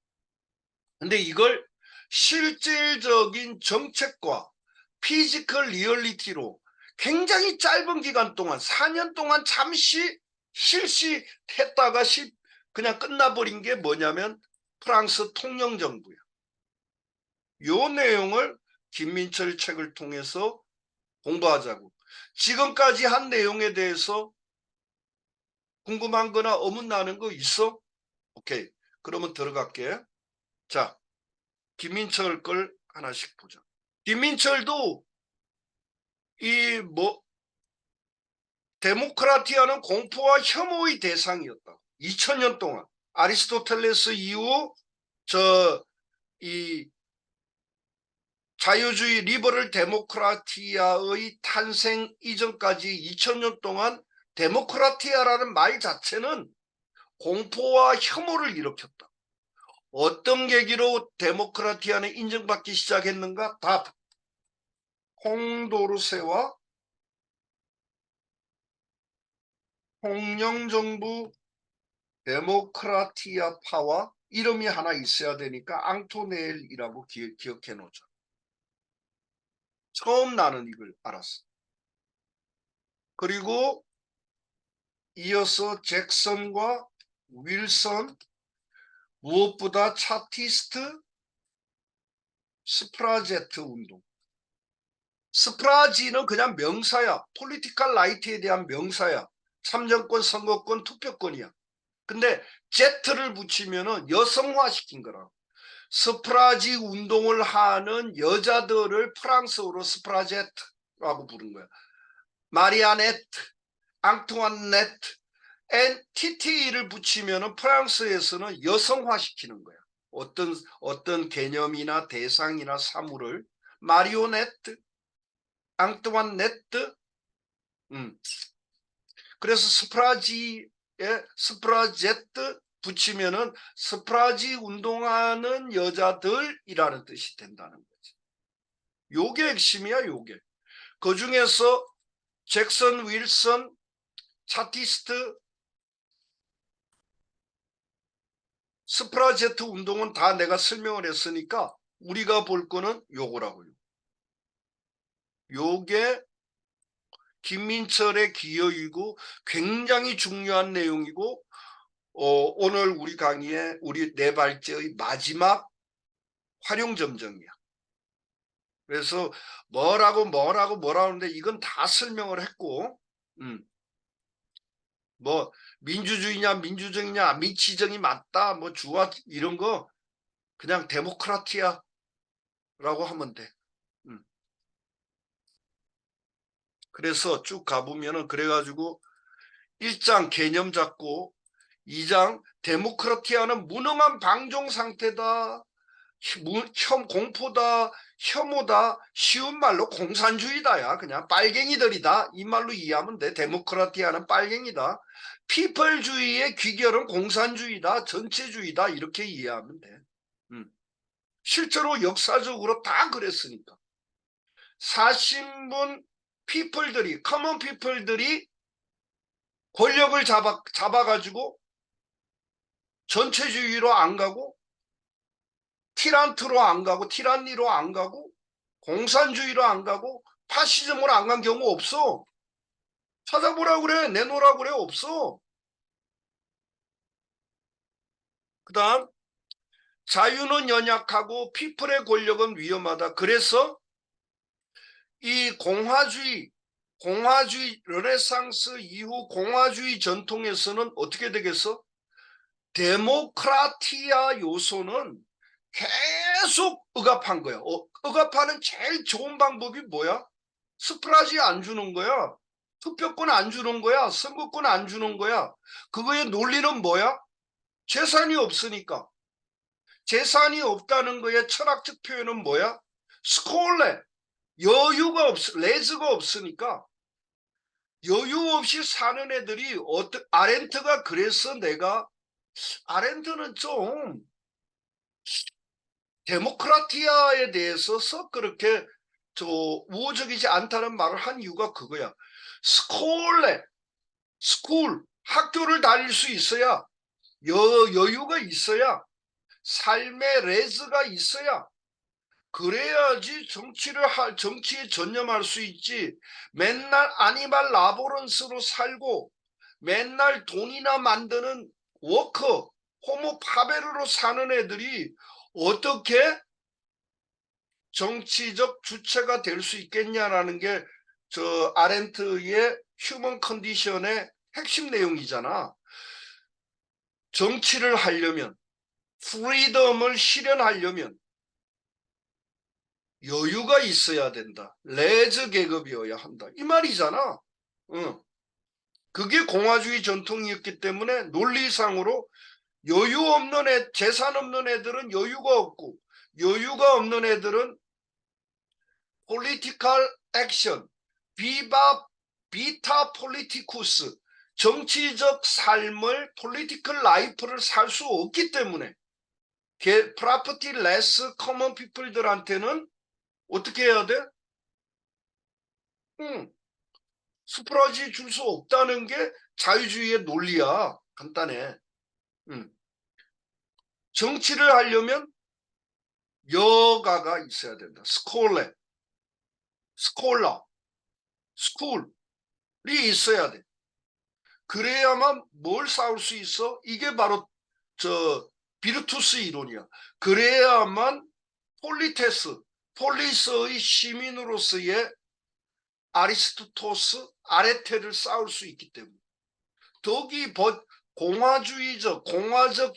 S1: 근데 이걸 실질적인 정책과 피지컬 리얼리티로 굉장히 짧은 기간 동안 4년 동안 잠시 실시했다가 그냥 끝나버린 게 뭐냐면 프랑스 통영정부야. 요 내용을 김민철 책을 통해서 공부하자고. 지금까지 한 내용에 대해서 궁금한 거나 어긋나는 거 있어? 오케이. 그러면 들어갈게. 자, 김민철 걸 하나씩 보자. 김민철도 데모크라티아는 공포와 혐오의 대상이었다. 2000년 동안 아리스토텔레스 이후 이 자유주의 리버럴 데모크라티아의 탄생 이전까지 2000년 동안 데모크라티아라는 말 자체는 공포와 혐오를 일으켰다. 어떤 계기로 데모크라티아는 인정받기 시작했는가? 답. 홍도르세와 통영정부 데모크라티아파와 이름이 하나 있어야 되니까 앙토넬이라고 기억해 놓자. 처음 나는 이걸 알았어. 그리고 이어서 잭슨과 윌슨, 무엇보다 차티스트, 스프라제트 운동. 스프라지는 그냥 명사야. 폴리티컬 라이트에 대한 명사야. 참정권, 선거권, 투표권이야. 근데 제트를 붙이면은 여성화시킨 거라고. 스프라지 운동을 하는 여자들을 프랑스어로 스프라제트라고 부른 거야. 마리아네트, 앙투아네트, TTE를 붙이면은 프랑스에서는 여성화시키는 거야. 어떤 개념이나 대상이나 사물을 마리오네트, 앙투아네트, 그래서 스프라제트 붙이면은 스프라지 운동하는 여자들이라는 뜻이 된다는 거지. 요게 핵심이야, 요게. 그 중에서 잭슨, 윌슨, 차티스트, 스프라제트 운동은 다 내가 설명을 했으니까 우리가 볼 거는 요거라고요. 요게 김민철의 기여이고 굉장히 중요한 내용이고 오늘 우리 강의의 우리 네 발제의 마지막 활용점정이야. 그래서 뭐라고 하는데 이건 다 설명을 했고 뭐 민주주의냐 민주정이냐 미치정이 맞다 뭐 주와 이런 거 그냥 데모크라티아라고 하면 돼. 그래서 쭉 가보면은 그래가지고 1장 개념 잡고 2장 데모크라티아는 무능한 방종 상태다. 공포다, 혐오다, 쉬운 말로 공산주의다야. 그냥 빨갱이들이다. 이 말로 이해하면 돼. 데모크라티아는 빨갱이다. 피플주의의 귀결은 공산주의다, 전체주의다. 이렇게 이해하면 돼. 실제로 역사적으로 다 그랬으니까. 사신분 피플들이, 커먼 피플들이 권력을 잡아가지고 전체주의로 안 가고 티란트로 안 가고 티란니로 안 가고 공산주의로 안 가고 파시즘으로 안 간 경우 없어. 찾아보라 그래. 내놓으라 그래. 없어. 그 다음 자유는 연약하고 피플의 권력은 위험하다. 그래서 이 공화주의 르네상스 이후 공화주의 전통에서는 어떻게 되겠어? 데모크라티아 요소는 계속 억압한 거야. 억압하는 제일 좋은 방법이 뭐야? 스프라지 안 주는 거야. 투표권 안 주는 거야. 선거권 안 주는 거야. 그거의 논리는 뭐야? 재산이 없으니까. 재산이 없다는 거의 철학적 표현은 뭐야? 스콜레. 레즈가 없으니까 여유 없이 사는 애들이 아렌트가 그래서 아렌트는 좀 데모크라티아에 대해서 썩 그렇게 우호적이지 않다는 말을 한 이유가 그거야. 스쿨, 학교를 다닐 수 있어야 여유가 있어야 삶의 레즈가 있어야 그래야지 정치에 전념할 수 있지. 맨날 아니말 라보런스로 살고 맨날 돈이나 만드는 워커, 호모 파베르로 사는 애들이 어떻게 정치적 주체가 될 수 있겠냐라는 게 저 아렌트의 휴먼 컨디션의 핵심 내용이잖아. 정치를 하려면, 프리덤을 실현하려면 여유가 있어야 된다. 레저 계급이어야 한다. 이 말이잖아. 응. 그게 공화주의 전통이었기 때문에 논리상으로 여유 없는 재산 없는 애들은 여유가 없고, 여유가 없는 애들은 폴리티컬 액션, 비타 폴리티쿠스, 정치적 삶을, 폴리티컬 라이프를 살 수 없기 때문에 프라퍼티 레스 커먼 피플들한테는 어떻게 해야 돼? 수프라지 줄 수 없다는 게 자유주의의 논리야. 간단해. 정치를 하려면 여가가 있어야 된다. 스콜라, 스쿨이 있어야 돼. 그래야만 뭘 쌓을 수 있어? 이게 바로 저 비르투스 이론이야. 그래야만 폴리스의 시민으로서의 아리스토토스, 아레테를 쌓을 수 있기 때문에. 덕이 공화적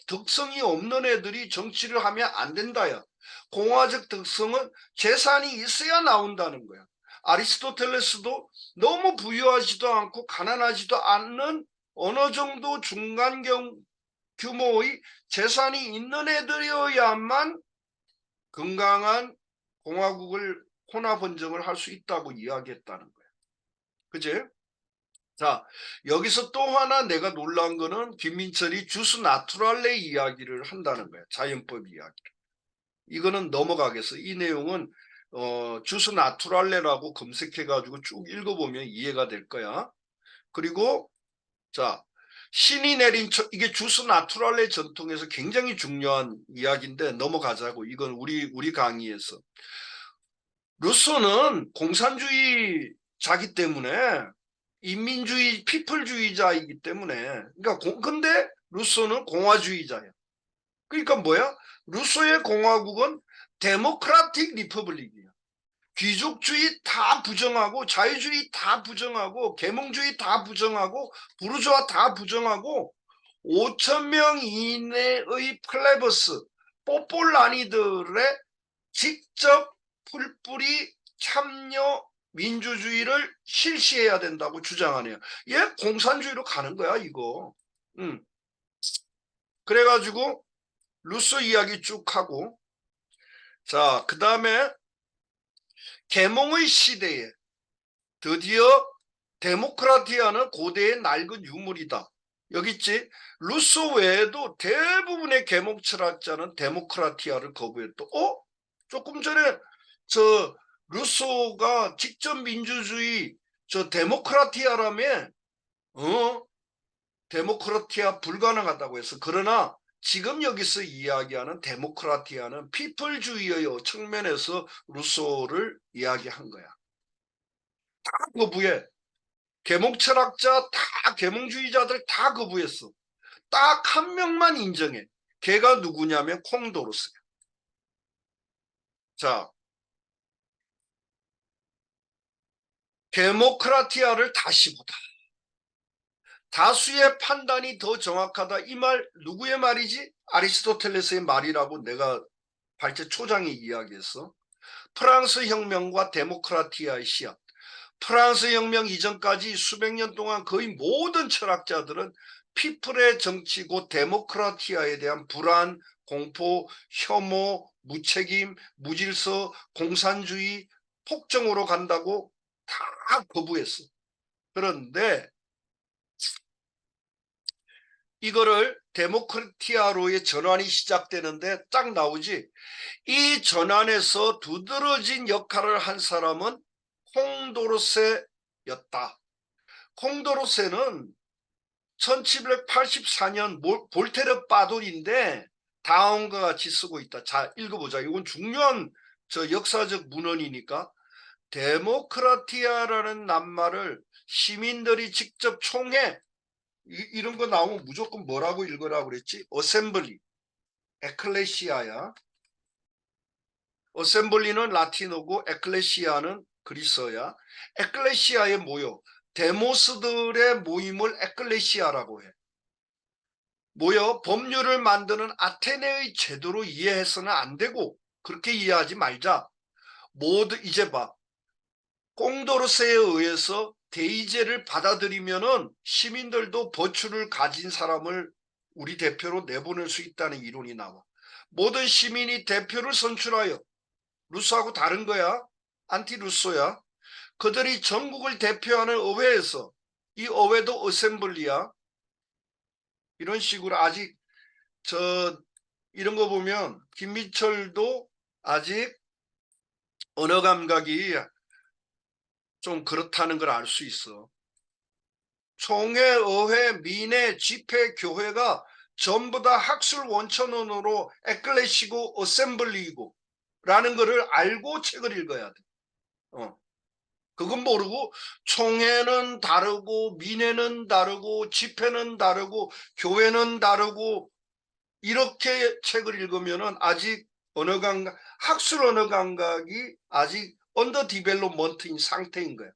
S1: 덕성이 없는 애들이 정치를 하면 안 된다야. 공화적 덕성은 재산이 있어야 나온다는 거야. 아리스토텔레스도 너무 부유하지도 않고 가난하지도 않는 어느 정도 중간 규모의 재산이 있는 애들이어야만 건강한 공화국을 혼합헌정을 할 수 있다고 이야기했다는 거야. 그치? 자, 여기서 또 하나 내가 놀란 거는 김민철이 주스 나투랄레 이야기를 한다는 거야. 자연법 이야기. 이거는 넘어가겠어. 이 내용은 주스 나투랄레라고 검색해가지고 쭉 읽어보면 이해가 될 거야. 그리고 자, 신이 내린 이게 주스 나투랄레 전통에서 굉장히 중요한 이야기인데 넘어가자고. 이건 우리 강의에서. 루소는 공산주의자기 때문에 인민주의 피플주의자이기 때문에 그러니까 근데 루소는 공화주의자야. 그러니까 뭐야? 루소의 공화국은 데모크라틱 리퍼블릭이야. 귀족주의 다 부정하고 자유주의 다 부정하고 계몽주의 다 부정하고 부르주아 다 부정하고 5천 명 이내의 플레버스 뽀폴라니들의 직접 풀뿌리 참여 민주주의를 실시해야 된다고 주장하네요. 얘 공산주의로 가는 거야 이거. 그래가지고 루소 이야기 쭉 하고 자 그 다음에 계몽의 시대에 드디어 데모크라티아는 고대의 낡은 유물이다. 여기 있지. 루소 외에도 대부분의 계몽 철학자는 데모크라티아를 거부했다. 조금 전에 저 루소가 직접 민주주의 저 데모크라티아라며 데모크라티아 불가능하다고 해서 그러나 지금 여기서 이야기하는 데모크라티아는 피플주의의 측면에서 루소를 이야기한 거야. 다 거부해. 계몽 철학자 다 계몽주의자들 다 거부했어. 딱 한 명만 인정해. 걔가 누구냐면 콩도로스야. 자, 데모크라티아를 다시 보다. 다수의 판단이 더 정확하다. 이 말 누구의 말이지? 아리스토텔레스의 말이라고 내가 발제 초장에 이야기했어. 프랑스 혁명과 데모크라티아의 시합. 프랑스 혁명 이전까지 수백 년 동안 거의 모든 철학자들은 피플의 정치 곧 데모크라티아에 대한 불안, 공포, 혐오, 무책임, 무질서, 공산주의, 폭정으로 간다고 다 거부했어. 그런데 이거를 데모크라티아로의 전환이 시작되는데 딱 나오지. 이 전환에서 두드러진 역할을 한 사람은 콩도르세였다. 콩도르세는 1784년 볼테르 빠돌인데 다음과 같이 쓰고 있다. 자, 읽어보자. 이건 중요한 저 역사적 문헌이니까 데모크라티아라는 낱말을 시민들이 직접 총회 이런 거 나오면 무조건 뭐라고 읽으라고 그랬지? 어셈블리, 에클레시아야. 어셈블리는 라틴어고 에클레시아는 그리스어야. 에클레시아에 모여 데모스들의 모임을 에클레시아라고 해. 모여 법률을 만드는 아테네의 제도로 이해해서는 안 되고 그렇게 이해하지 말자. 모두 이제 봐. 꽁도르세에 의해서 대의제를 받아들이면은 시민들도 버추를 가진 사람을 우리 대표로 내보낼 수 있다는 이론이 나와. 모든 시민이 대표를 선출하여 루소하고 다른 거야. 안티루소야. 그들이 전국을 대표하는 의회에서 이 의회도 어셈블리야. 이런 식으로 아직 이런 거 보면 김민철도 아직 언어 감각이 좀 그렇다는 걸 알 수 있어. 총회, 의회, 민회, 집회, 교회가 전부 다 학술 원천원으로 에클레시고 어셈블리이고 라는 거를 알고 책을 읽어야 돼. 그건 모르고 총회는 다르고 민회는 다르고 집회는 다르고 교회는 다르고 이렇게 책을 읽으면은 아직 언어 감각, 학술 언어 감각이 아직 언더 디벨롭먼트인 상태인 거야.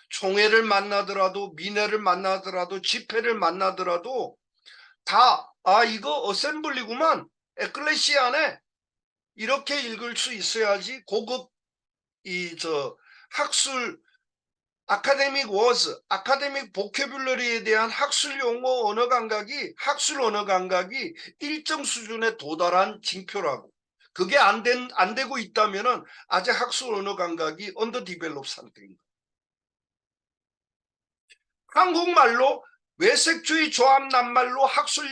S1: 총회를 만나더라도 민회를 만나더라도 집회를 만나더라도 다 이거 어셈블리구만 에클레시아네 이렇게 읽을 수 있어야지 고급 학술 아카데믹 워즈 아카데믹 보캐뷸러리에 대한 학술 용어 언어 감각이 학술 언어 감각이 일정 수준에 도달한 징표라고. 그게 안 되고 있다면은 아직 학술 언어 감각이 언더 디벨롭 상태인 거야. 한국말로 외색주의 조합 낱말로 학술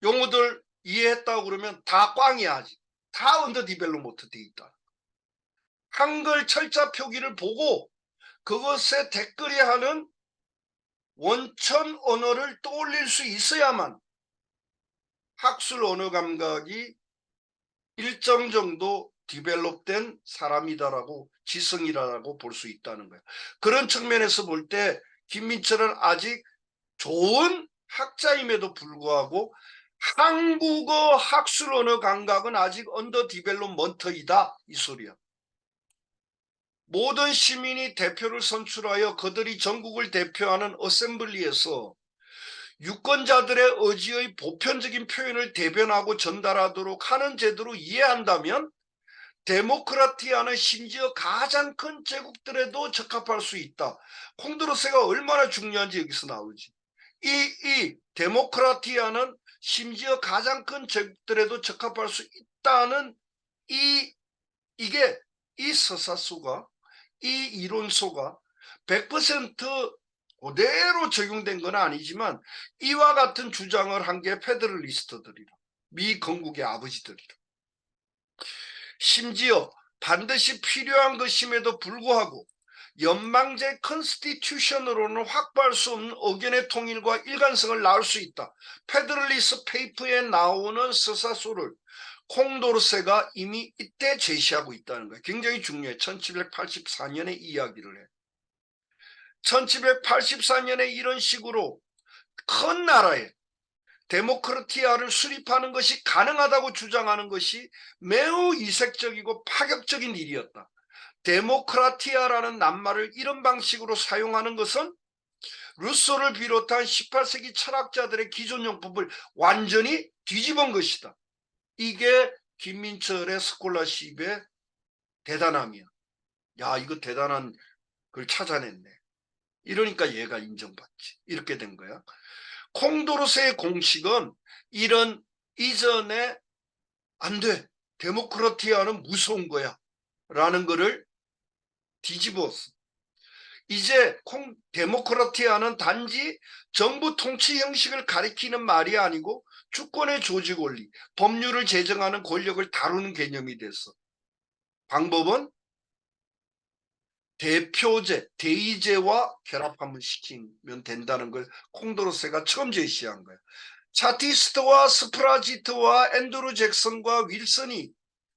S1: 용어들 이해했다고 그러면 다 꽝이야. 아직 다 언더 디벨롭먼트 돼 있다. 한글 철자 표기를 보고 그것에 댓글이 하는 원천 언어를 떠올릴 수 있어야만 학술 언어 감각이 일정 정도 디벨롭된 사람이다라고 지성이라고 볼 수 있다는 거예요. 그런 측면에서 볼 때 김민철은 아직 좋은 학자임에도 불구하고 한국어 학술 언어 감각은 아직 언더 디벨롭먼트이다 이 소리야. 모든 시민이 대표를 선출하여 그들이 전국을 대표하는 어셈블리에서 유권자들의 의지의 보편적인 표현을 대변하고 전달하도록 하는 제도로 이해한다면 데모크라티아는 심지어 가장 큰 제국들에도 적합할 수 있다. 콩드로세가 얼마나 중요한지 여기서 나오지. 이 데모크라티아는 심지어 가장 큰 제국들에도 적합할 수 있다는 이게 이 서사수가 이 이론소가 100% 그대로 적용된 건 아니지만 이와 같은 주장을 한 게 페더럴리스트들이라. 미 건국의 아버지들이라. 심지어 반드시 필요한 것임에도 불구하고 연방제 컨스티튜션으로는 확보할 수 없는 의견의 통일과 일관성을 낳을 수 있다. 페더럴리스트 페이퍼에 나오는 서사수를 콩도르세가 이미 이때 제시하고 있다는 거예요. 굉장히 중요해. 1784년에 이야기를 해. 1784년에 이런 식으로 큰 나라에 데모크라티아를 수립하는 것이 가능하다고 주장하는 것이 매우 이색적이고 파격적인 일이었다. 데모크라티아라는 낱말을 이런 방식으로 사용하는 것은 루소를 비롯한 18세기 철학자들의 기존용법을 완전히 뒤집은 것이다. 이게 김민철의 스콜라십의 대단함이야. 야, 이거 대단한 걸 찾아냈네. 이러니까 얘가 인정받지. 이렇게 된 거야. 콩도르세의 공식은 이런 이전에 안 돼. 데모크라티아는 무서운 거야. 라는 거를 뒤집었어. 이제 데모크라티아는 단지 정부 통치 형식을 가리키는 말이 아니고 주권의 조직 원리, 법률을 제정하는 권력을 다루는 개념이 됐어. 방법은 대표제, 대의제와 결합하면 시키면 된다는 걸 콩도르세가 처음 제시한 거예요. 차티스트와 스프라지트와 앤드루 잭슨과 윌슨이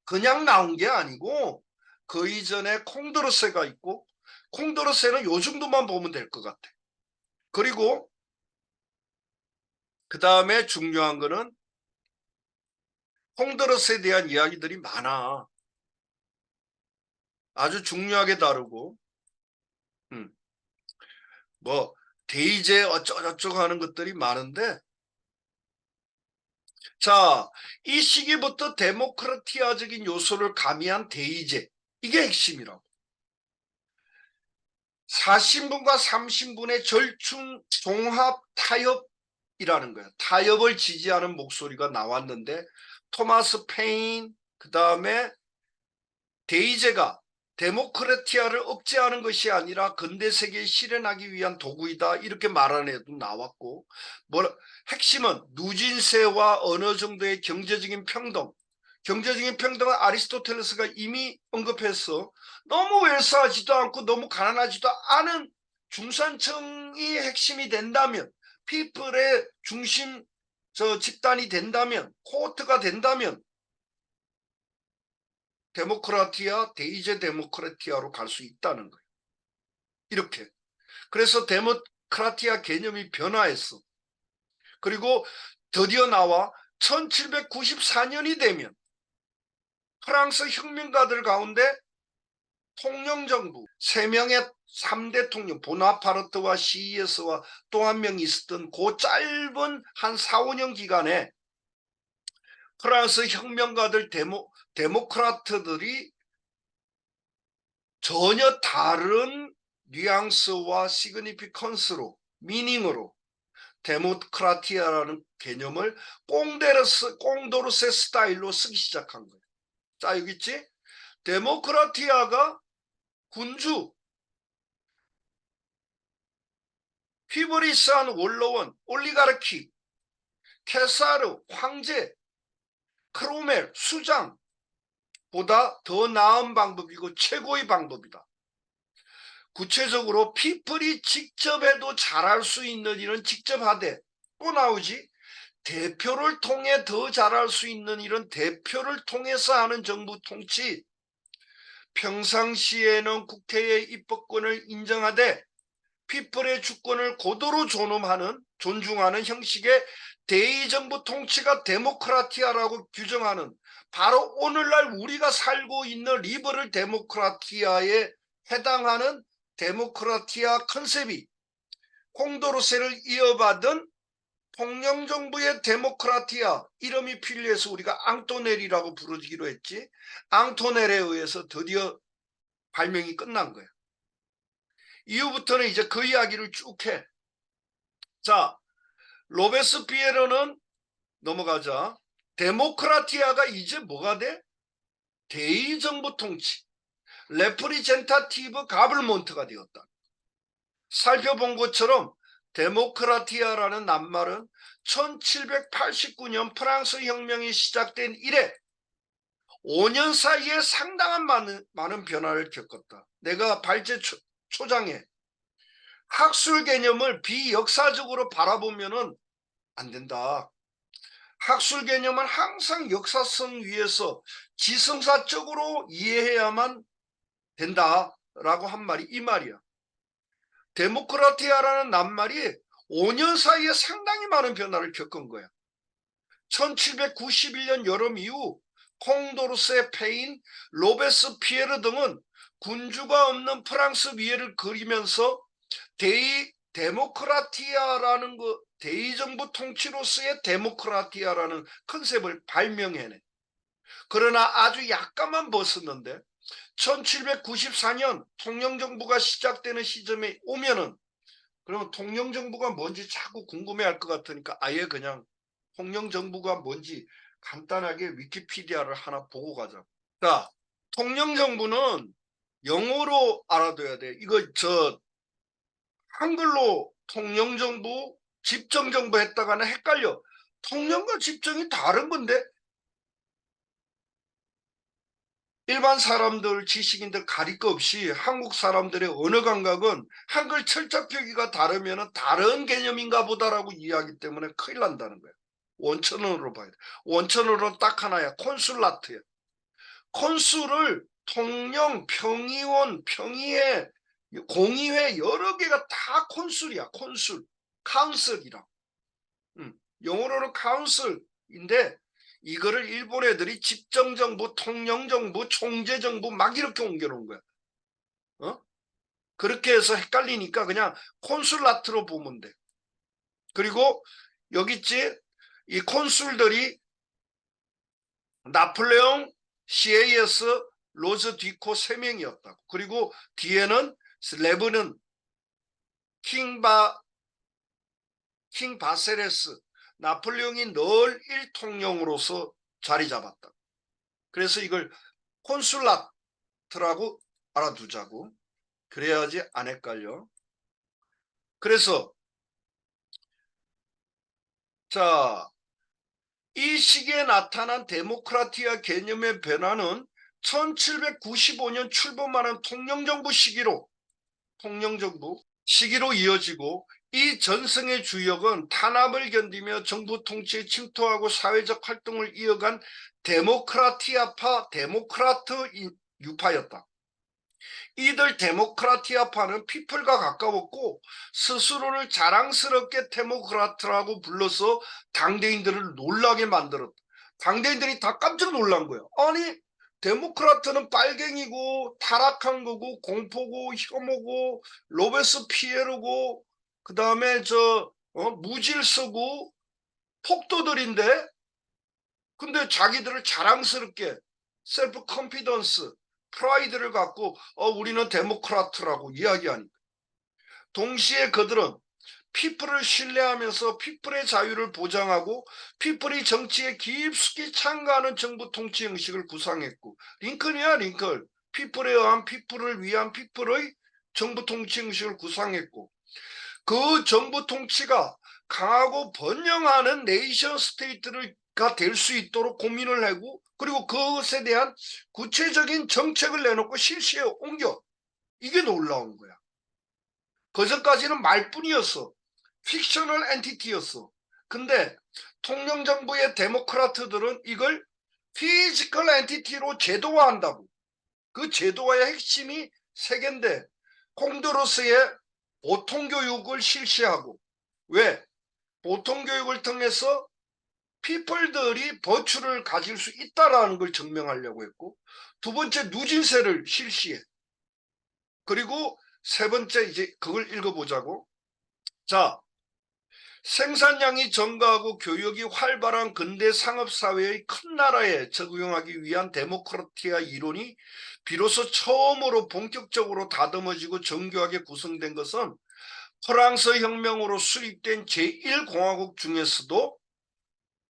S1: 그냥 나온 게 아니고 그 이전에 콩도르세가 있고 콩도르세는 요 정도만 보면 될 것 같아. 그리고 그 다음에 중요한 거는 콩도르세에 대한 이야기들이 많아. 아주 중요하게 다루고 음, 뭐 데이제 어쩌고저쩌고 하는 것들이 많은데 자, 이 시기부터 데모크라티아적인 요소를 가미한 데이제 이게 핵심이라고. 4신분과 3신분의 절충 종합 타협이라는 거예요. 타협을 지지하는 목소리가 나왔는데 토마스 페인 그 다음에 데이제가 데모크라티아를 억제하는 것이 아니라 근대 세계에 실현하기 위한 도구이다 이렇게 말하는 애도 나왔고 핵심은 누진세와 어느 정도의 경제적인 평등 경제적인 평등은 아리스토텔레스가 이미 언급했어. 너무 웰스하지도 않고 너무 가난하지도 않은 중산층이 핵심이 된다면 피플의 중심 집단이 된다면 코어트가 된다면 데모크라티아, 데이제 데모크라티아로 갈 수 있다는 거예요. 이렇게. 그래서 데모크라티아 개념이 변화했어. 그리고 드디어 나와 1794년이 되면 프랑스 혁명가들 가운데 통령정부 3명의 3대 통령 보나파르트와 시이에스와 또 한 명 있었던 그 짧은 한 4, 5년 기간에 프랑스 혁명가들 데모크라트들이 전혀 다른 뉘앙스와 시그니피컨스로 미닝으로 데모크라티아라는 개념을 꽁도르세 스타일로 쓰기 시작한 거예요. 자, 여기 있지? 데모크라티아가 군주, 휘브리스한 원로원, 올리가르키, 케사르, 황제, 크로멜, 수장 보다 더 나은 방법이고 최고의 방법이다. 구체적으로 피플이 직접 해도 잘할 수 있는 일은 직접 하되 또 나오지 대표를 통해 더 잘할 수 있는 일은 대표를 통해서 하는 정부 통치 평상시에는 국회의 입법권을 인정하되 피플의 주권을 고도로 존중하는 형식의 대의정부 통치가 데모크라티아라고 규정하는 바로 오늘날 우리가 살고 있는 리버럴 데모크라티아에 해당하는 데모크라티아 컨셉이 콩도르세를 이어받은 통령정부의 데모크라티아 이름이 필요해서 우리가 앙토넬이라고 부르기로 했지. 앙토넬에 의해서 드디어 발명이 끝난 거야. 이후부터는 이제 그 이야기를 쭉 해. 자, 로베스피에르는 넘어가자. 데모크라티아가 이제 뭐가 돼? 대의정부 통치. 레프리젠타티브 가블몬트가 되었다. 살펴본 것처럼 데모크라티아라는 낱말은 1789년 프랑스 혁명이 시작된 이래 5년 사이에 상당한 많은 변화를 겪었다. 내가 발제 초장에 학술 개념을 비역사적으로 바라보면은 안 된다. 학술 개념은 항상 역사성 위에서 지성사적으로 이해해야만 된다라고 한 말이 이 말이야. 데모크라티아라는 낱말이 5년 사이에 상당히 많은 변화를 겪은 거야. 1791년 여름 이후 콩도르세, 페인, 로베스피에르 등은 군주가 없는 프랑스 위에를 그리면서 데모크라티아라는 거, 대의정부 통치로서의 데모크라티아라는 컨셉을 발명해내. 그러나 아주 약간만 벗었는데 1794년 통령정부가 시작되는 시점에 오면은 그러면 통령정부가 뭔지 자꾸 궁금해할 것 같으니까 아예 그냥 통령정부가 뭔지 간단하게 위키피디아를 하나 보고 가자. 자, 통령정부는 영어로 알아둬야 돼. 이거 한글로 통령정부, 집정정부 했다가는 헷갈려. 통령과 집정이 다른 건데 일반 사람들, 지식인들 가릴 거 없이 한국 사람들의 언어 감각은 한글 철자 표기가 다르면 다른 개념인가 보다라고 이해하기 때문에 큰일 난다는 거야. 원천으로 봐야 돼. 원천으로 딱 하나야. 콘슐라트야. 콘술을 통영, 평의원, 평의회, 공의회 여러 개가 다 콘술이야. 콘술, 카운슬이라. 영어로는 카운슬인데 이거를 일본 애들이 집정정부, 통영정부, 총재정부 막 이렇게 옮겨놓은 거야. 그렇게 해서 헷갈리니까 그냥 콘술라트로 보면 돼. 그리고 여기 있지? 이 콘술들이 나폴레옹, CAS, 로즈 디코 3명이었다고. 그리고 뒤에는 레브는 킹 바세레스, 나폴레옹이 늘 일통령으로서 자리 잡았다. 그래서 이걸 콘술라트라고 알아두자고. 그래야지 안 헷갈려. 그래서 자, 이 시기에 나타난 데모크라티아 개념의 변화는 1795년 출범하는 통영정부 시기로 이어지고, 이 전승의 주역은 탄압을 견디며 정부 통치에 침투하고 사회적 활동을 이어간 데모크라티아파 데모크라트 유파였다. 이들 데모크라티아파는 피플과 가까웠고 스스로를 자랑스럽게 데모크라트라고 불러서 당대인들을 놀라게 만들었다. 당대인들이 다 깜짝 놀란 거예요. 아니, 데모크라트는 빨갱이고 타락한 거고 공포고 혐오고 로베스피에르고 그 다음에 무질서고 폭도들인데, 근데 자기들을 자랑스럽게 셀프 컨피던스, 프라이드를 갖고 우리는 데모크라트라고 이야기하니까, 동시에 그들은 피플을 신뢰하면서 피플의 자유를 보장하고 피플이 정치에 깊숙이 참가하는 정부 통치 형식을 구상했고, 링컨이야 링컨. 피플에 의한 피플을 위한 피플의 정부 통치 형식을 구상했고, 그 정부 통치가 강하고 번영하는 네이션 스테이트가 될 수 있도록 고민을 하고, 그리고 그것에 대한 구체적인 정책을 내놓고 실시에 옮겨. 이게 놀라운 거야. 그전까지는 말뿐이었어. 픽셔널 엔티티였어. 근데 통영정부의 데모크라트들은 이걸 피지컬 엔티티로 제도화한다고. 그 제도화의 핵심이 세 개인데, 콩도로스의 보통교육을 실시하고, 왜? 보통교육을 통해서 피플들이 버추를 가질 수 있다라는 걸 증명하려고 했고, 두 번째 누진세를 실시해. 그리고 세 번째 이제 그걸 읽어보자고. 자, 생산량이 증가하고 교육이 활발한 근대 상업사회의 큰 나라에 적용하기 위한 데모크라티아 이론이 비로소 처음으로 본격적으로 다듬어지고 정교하게 구성된 것은 프랑스 혁명으로 수립된 제1공화국 중에서도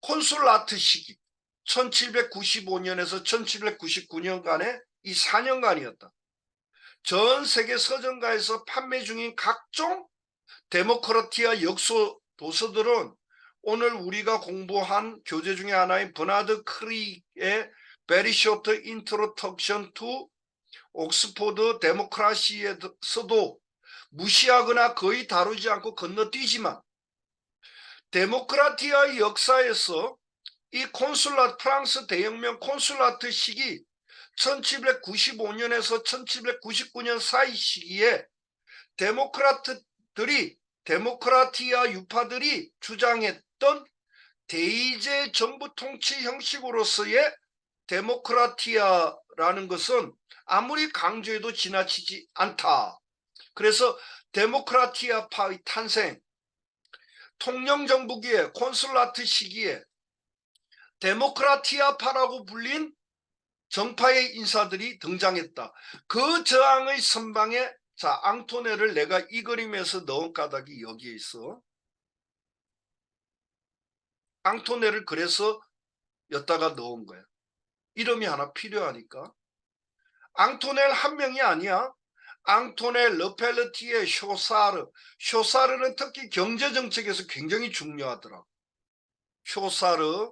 S1: 콘술라트 시기 1795년에서 1799년간의 이 4년간이었다. 전 세계 서점가에서 판매 중인 각종 데모크라티아 역소 도서들은 오늘 우리가 공부한 교재 중에 하나인 버나드 크릭의 Very Short Introduction to 옥스포드 데모크라시에서도 무시하거나 거의 다루지 않고 건너뛰지만, 데모크라티아의 역사에서 이 프랑스 대혁명 콘술라트 시기 1795년에서 1799년 사이 시기에 데모크라티아 유파들이 주장했던 대의제 정부 통치 형식으로서의 데모크라티아라는 것은 아무리 강조해도 지나치지 않다. 그래서 데모크라티아파의 탄생, 통영정부기에 콘술라트 시기에 데모크라티아파라고 불린 정파의 인사들이 등장했다. 그 저항의 선방에 앙토네를 내가 이 그림에서 넣은 까닭이 여기에 있어. 앙토네를 그래서 여기다가 넣은 거야. 이름이 하나 필요하니까. 앙토넬 한 명이 아니야. 앙토넬, 르펠르티에, 쇼사르는 특히 경제정책에서 굉장히 중요하더라고. 쇼사르,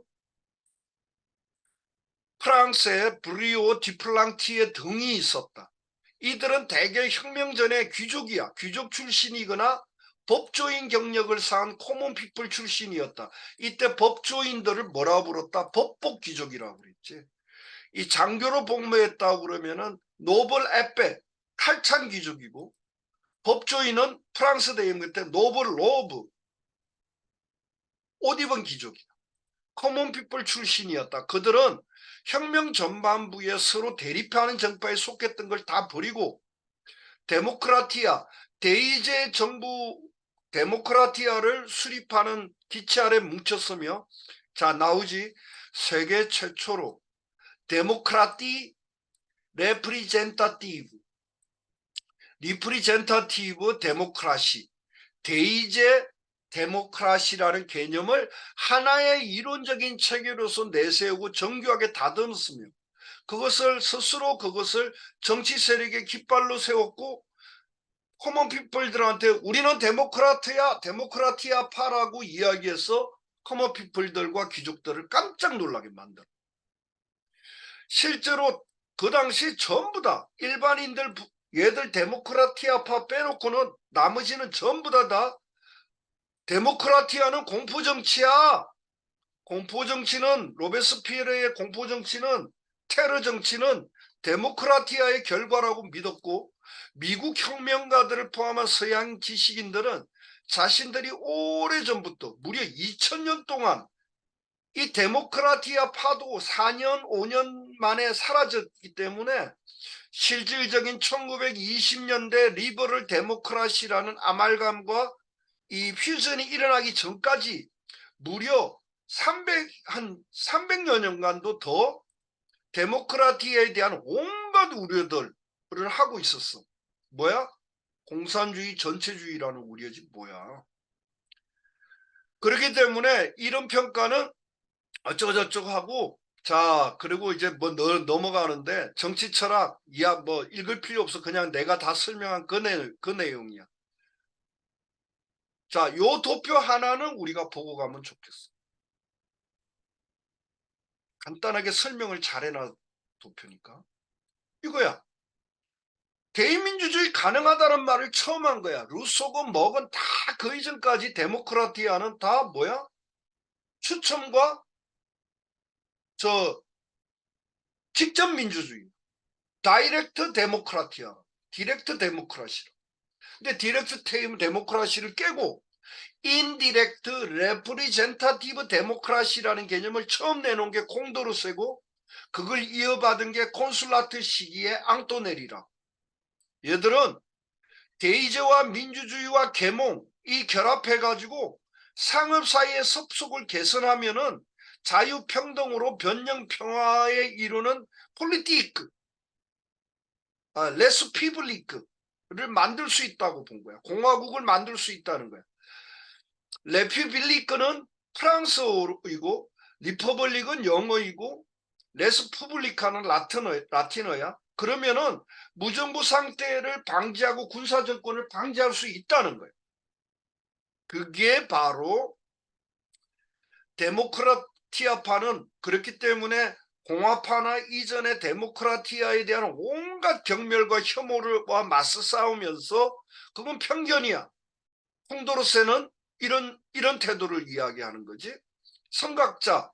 S1: 프랑스의 브리오 디플랑티에 등이 있었다. 이들은 대개 혁명 전에 귀족이야. 귀족 출신이거나 법조인 경력을 쌓은 코먼피플 출신이었다. 이때 법조인들을 뭐라고 불렀다? 법복귀족이라고 그랬지. 이 장교로 복무했다고 그러면은 노벌 에페 칼찬 귀족이고, 법조인은 프랑스 대혁명 때 노벌 로브 옷 입은 귀족이야. 커먼피플 출신이었다. 그들은 혁명 전반부에 서로 대립하는 정파에 속했던 걸 다 버리고 데모크라티아, 대의제 정부 데모크라티아를 수립하는 기체 아래 뭉쳤으며, 자 나오지, 세계 최초로 데모크라티 리프리젠타티브 데모크라시, 대의제 데모크라시라는 개념을 하나의 이론적인 체계로서 내세우고 정교하게 다듬었으며, 그것을 정치 세력의 깃발로 세웠고, 커먼피플들한테 우리는 데모크라티아파라고 이야기해서 커먼피플들과 귀족들을 깜짝 놀라게 만들어. 실제로 그 당시 전부 다 일반인들, 얘들 데모크라티아파 빼놓고는 나머지는 전부 다 데모크라티아는 공포정치야. 공포정치는, 로베스피에르의 공포정치는, 테러 정치는 데모크라티아의 결과라고 믿었고, 미국 혁명가들을 포함한 서양 지식인들은 자신들이 오래전부터 무려 2000년 동안 이 데모크라티아 파도 4년 5년 만에 사라졌기 때문에 실질적인 1920년대 리버럴 데모크라시라는 아말감과 이 퓨전이 일어나기 전까지 무려 한 300여 년간도 더 데모크라티아에 대한 온갖 우려들을 하고 있었어. 뭐야? 공산주의 전체주의라는 우려지 뭐야. 그렇기 때문에 이런 평가는 어쩌고저쩌고 하고, 자 그리고 이제 뭐 넘어가는데, 정치 철학 이야 뭐 읽을 필요 없어. 그냥 내가 다 설명한 그 내용이야. 자, 요 도표 하나는 우리가 보고 가면 좋겠어. 간단하게 설명을 잘해놔 도표니까. 이거야. 대의민주주의 가능하다는 말을 처음 한 거야. 루소건 뭐건 다 그 이전까지 데모크라티아는 다 뭐야? 추첨과 저 직접 민주주의. 다이렉트 데모크라티아. 디렉트 데모크라시. 근데 디렉트 데모크라시를 깨고 인디렉트 레프리젠타티브 데모크라시라는 개념을 처음 내놓은 게 콩도르세고, 그걸 이어받은 게 콘슐라트 시기의 앙토넬이라. 얘들은 대의제와 민주주의와 계몽 이 결합해가지고 상업 사회의 섭속을 개선하면은 자유평등으로 변형평화에 이루는 폴리티크, 레스 피블리크를 만들 수 있다고 본 거야. 공화국을 만들 수 있다는 거야. 레퓨빌리크는 프랑스어이고, 리퍼블릭은 영어이고, 레스 푸블리카는 라틴어야. 그러면은 무정부 상태를 방지하고 군사정권을 방지할 수 있다는 거예요. 그게 바로 데모크라티아파는, 그렇기 때문에 공화파나 이전의 데모크라티아에 대한 온갖 경멸과 혐오와 맞서 싸우면서, 그건 편견이야. 콩도르세는 이런 태도를 이야기하는 거지. 선각자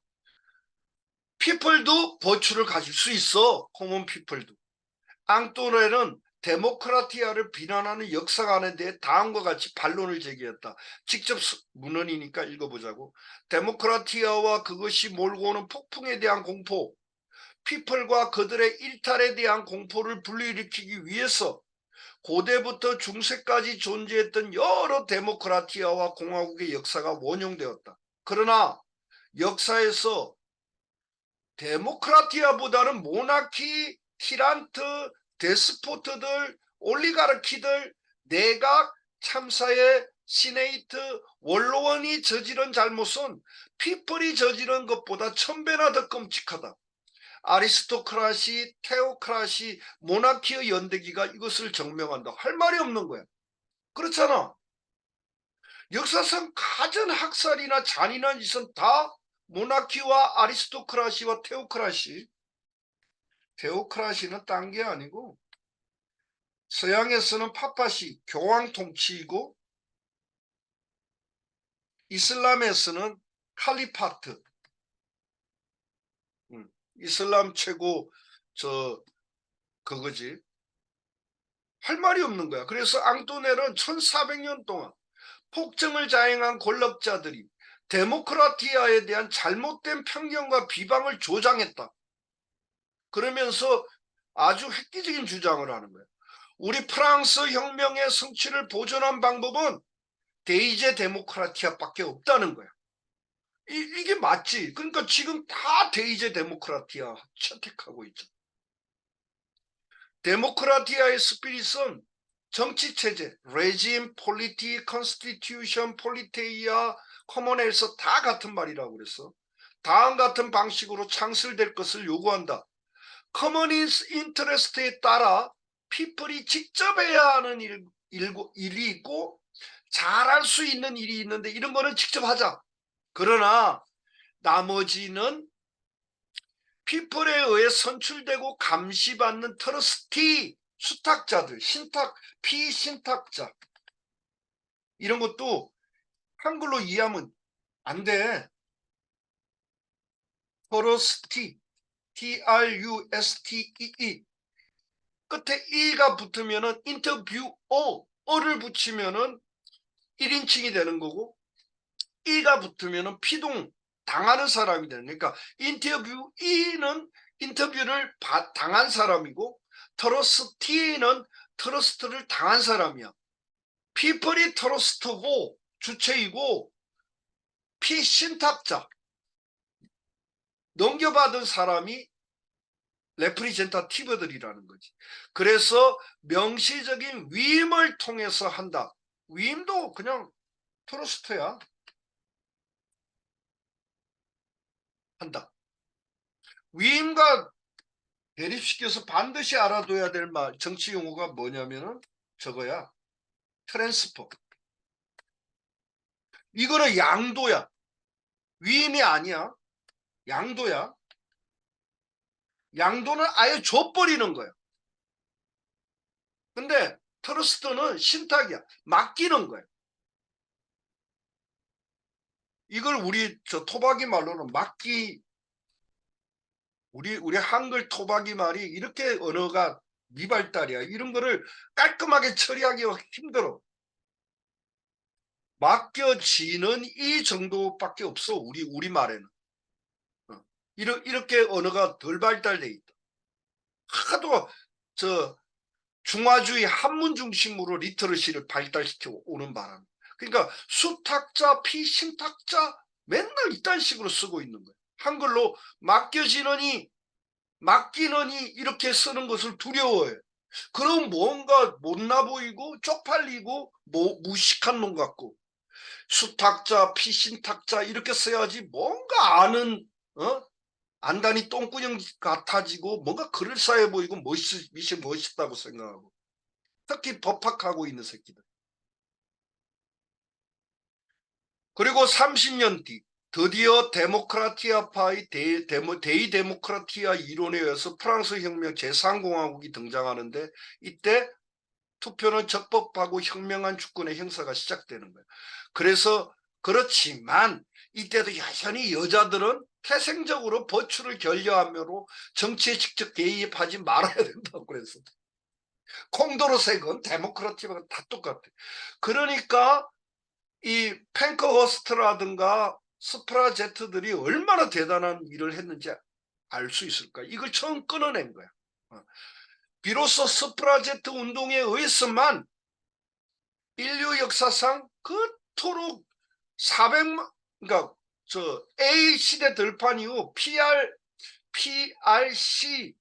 S1: 피플도 버추를 가질 수 있어. 코먼 피플도. 앙토네는 데모크라티아를 비난하는 역사관에 대해 다음과 같이 반론을 제기했다. 직접 문헌이니까 읽어보자고. 데모크라티아와 그것이 몰고 오는 폭풍에 대한 공포, 피플과 그들의 일탈에 대한 공포를 불러일으키기 위해서 고대부터 중세까지 존재했던 여러 데모크라티아와 공화국의 역사가 원용되었다. 그러나 역사에서 데모크라티아보다는 모나키, 티란트, 데스포트들, 올리가르키들, 내각, 참사의 시네이트, 원로원이 저지른 잘못은 피플이 저지른 것보다 1000배나 더 끔찍하다. 아리스토크라시, 테오크라시, 모나키의 연대기가 이것을 증명한다. 할 말이 없는 거야. 그렇잖아. 역사상 가전 학살이나 잔인한 짓은 다 모나키와 아리스토크라시와 테오크라시는 딴 게 아니고, 서양에서는 파파시 교황 통치이고, 이슬람에서는 칼리파트, 이슬람 최고 그거지. 할 말이 없는 거야. 그래서 앙토넬은 1400년 동안 폭정을 자행한 권력자들이 데모크라티아에 대한 잘못된 편견과 비방을 조장했다. 그러면서 아주 획기적인 주장을 하는 거예요. 우리 프랑스 혁명의 성취를 보존한 방법은 데이제 데모크라티아밖에 없다는 거야. 이게 맞지. 그러니까 지금 다 데이제 데모크라티아 채택하고 있죠. 데모크라티아의 스피릿은 정치체제, 레짐, 폴리티, 컨스티튜션, 폴리테이아, 커먼웰스 다 같은 말이라고 그랬어. 다음 같은 방식으로 창설될 것을 요구한다. 커머니스 인터레스트에 따라 피플이 직접 해야 하는 일이 있고 잘할 수 있는 일이 있는데 이런 거는 직접 하자. 그러나 나머지는 피플에 의해 선출되고 감시받는 트러스티 수탁자들, 피신탁자 이런 것도 한글로 이해하면 안 돼. 트러스티, TRUSTEE 끝에 E가 붙으면은 어를 붙이면은 1인칭이 되는 거고 E가 붙으면은 피동 당하는 사람이 되는 그러니까 인터뷰는 인터뷰를 당한 사람이고 트러스티는 트러스트를 당한 사람이야. 피플이 트러스트고 주체이고 피신탁자 넘겨받은 사람이 레프리젠타티브들이라는 거지. 그래서 명시적인 위임을 통해서 한다. 위임도 그냥 트러스트야. 한다. 위임과 대립시켜서 반드시 알아둬야 될 말, 정치 용어가 뭐냐면은 저거야. 트랜스퍼. 이거는 양도야. 위임이 아니야. 양도야. 양도는 아예 줘버리는 거야. 근데 트러스트는 신탁이야. 맡기는 거야. 이걸 우리 토박이 말로는 우리 한글 토박이 말이 이렇게 언어가 미발달이야. 이런 거를 깔끔하게 처리하기가 힘들어. 맡겨지는 이 정도밖에 없어. 우리 말에는. 이렇게 언어가 덜 발달돼 있다. 하도 중화주의 한문 중심으로 리터러시를 발달시켜 오는 바람. 그러니까 수탁자, 피신탁자 맨날 이딴 식으로 쓰고 있는 거예요. 한글로 맡기느니 이렇게 쓰는 것을 두려워해. 그럼 뭔가 못나 보이고 쪽팔리고 무식한 놈 같고 수탁자, 피신탁자 이렇게 써야지 뭔가 아는 안단이 똥구녕 같아지고 뭔가 그럴싸해 보이고 멋있다고 생각하고 특히 법학하고 있는 새끼들. 그리고 30년 뒤 드디어 데모크라티아파의 데이 데모크라티아 이론에 의해서 프랑스 혁명 제3공화국이 등장하는데 이때 투표는 적법하고 현명한 주권의 행사가 시작되는 거예요. 그래서 그렇지만 이때도 여전히 여자들은 태생적으로 버추를 결여하므로 정치에 직접 개입하지 말아야 된다고 그랬어. 콩도르색은 데모크라티아가 다 똑같아. 그러니까 이 펜커허스트라든가 스프라제트들이 얼마나 대단한 일을 했는지 알 수 있을까? 이걸 처음 끊어낸 거야. 비로소 스프라제트 운동에 의해서만 인류 역사상 그토록 400만 그러니까 A 시대 들판 이후 PRC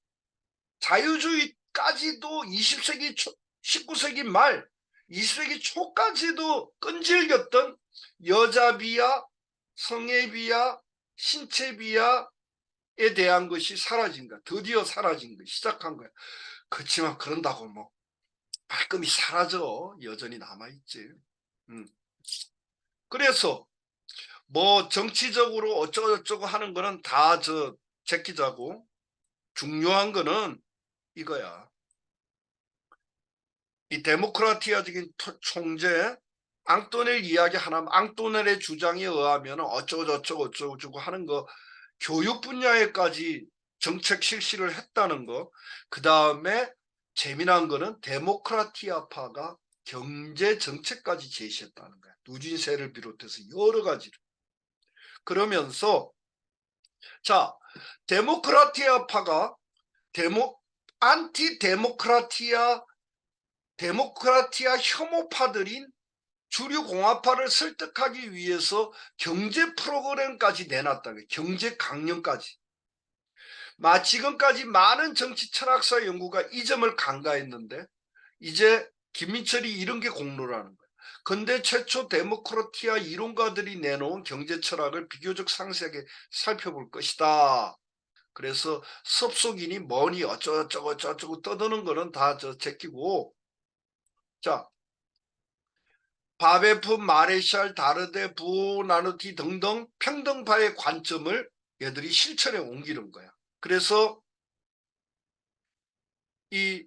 S1: 자유주의까지도 20세기 초, 19세기 말 20세기 초까지도 끈질겼던 여자 비하, 성애 비하, 신체 비하에 대한 것이 사라진 거야. 드디어 사라진 거야. 시작한 거야. 그렇지만 그런다고 뭐 말끔히 사라져. 여전히 남아있지. 그래서 뭐 정치적으로 어쩌고저쩌고 하는 거는 다 제끼자고 중요한 거는 이거야. 이 데모크라티아적인 총재 앙토넬 이야기 하나 앙토넬의 주장에 의하면 어쩌고저쩌고 하는 거 교육 분야에까지 정책 실시를 했다는 거. 그 다음에 재미난 거는 데모크라티아파가 경제 정책까지 제시했다는 거야. 누진세를 비롯해서 여러 가지를. 그러면서 자, 데모크라티아파가 안티 데모크라티아 혐오파들인 주류 공화파를 설득하기 위해서 경제 프로그램까지 내놨다. 경제 강령까지. 지금까지 많은 정치 철학사 연구가 이 점을 간과했는데 이제 김민철이 이런 게 공로라는 거예요. 근대 최초 데모크라티아 이론가들이 내놓은 경제 철학을 비교적 상세하게 살펴볼 것이다. 그래서 섭속이니 뭐니 어쩌고 떠드는 거는 다 제끼고, 자, 바베프, 마레샬, 다르데, 부나누티 등등 평등파의 관점을 얘들이 실천에 옮기는 거야. 그래서 이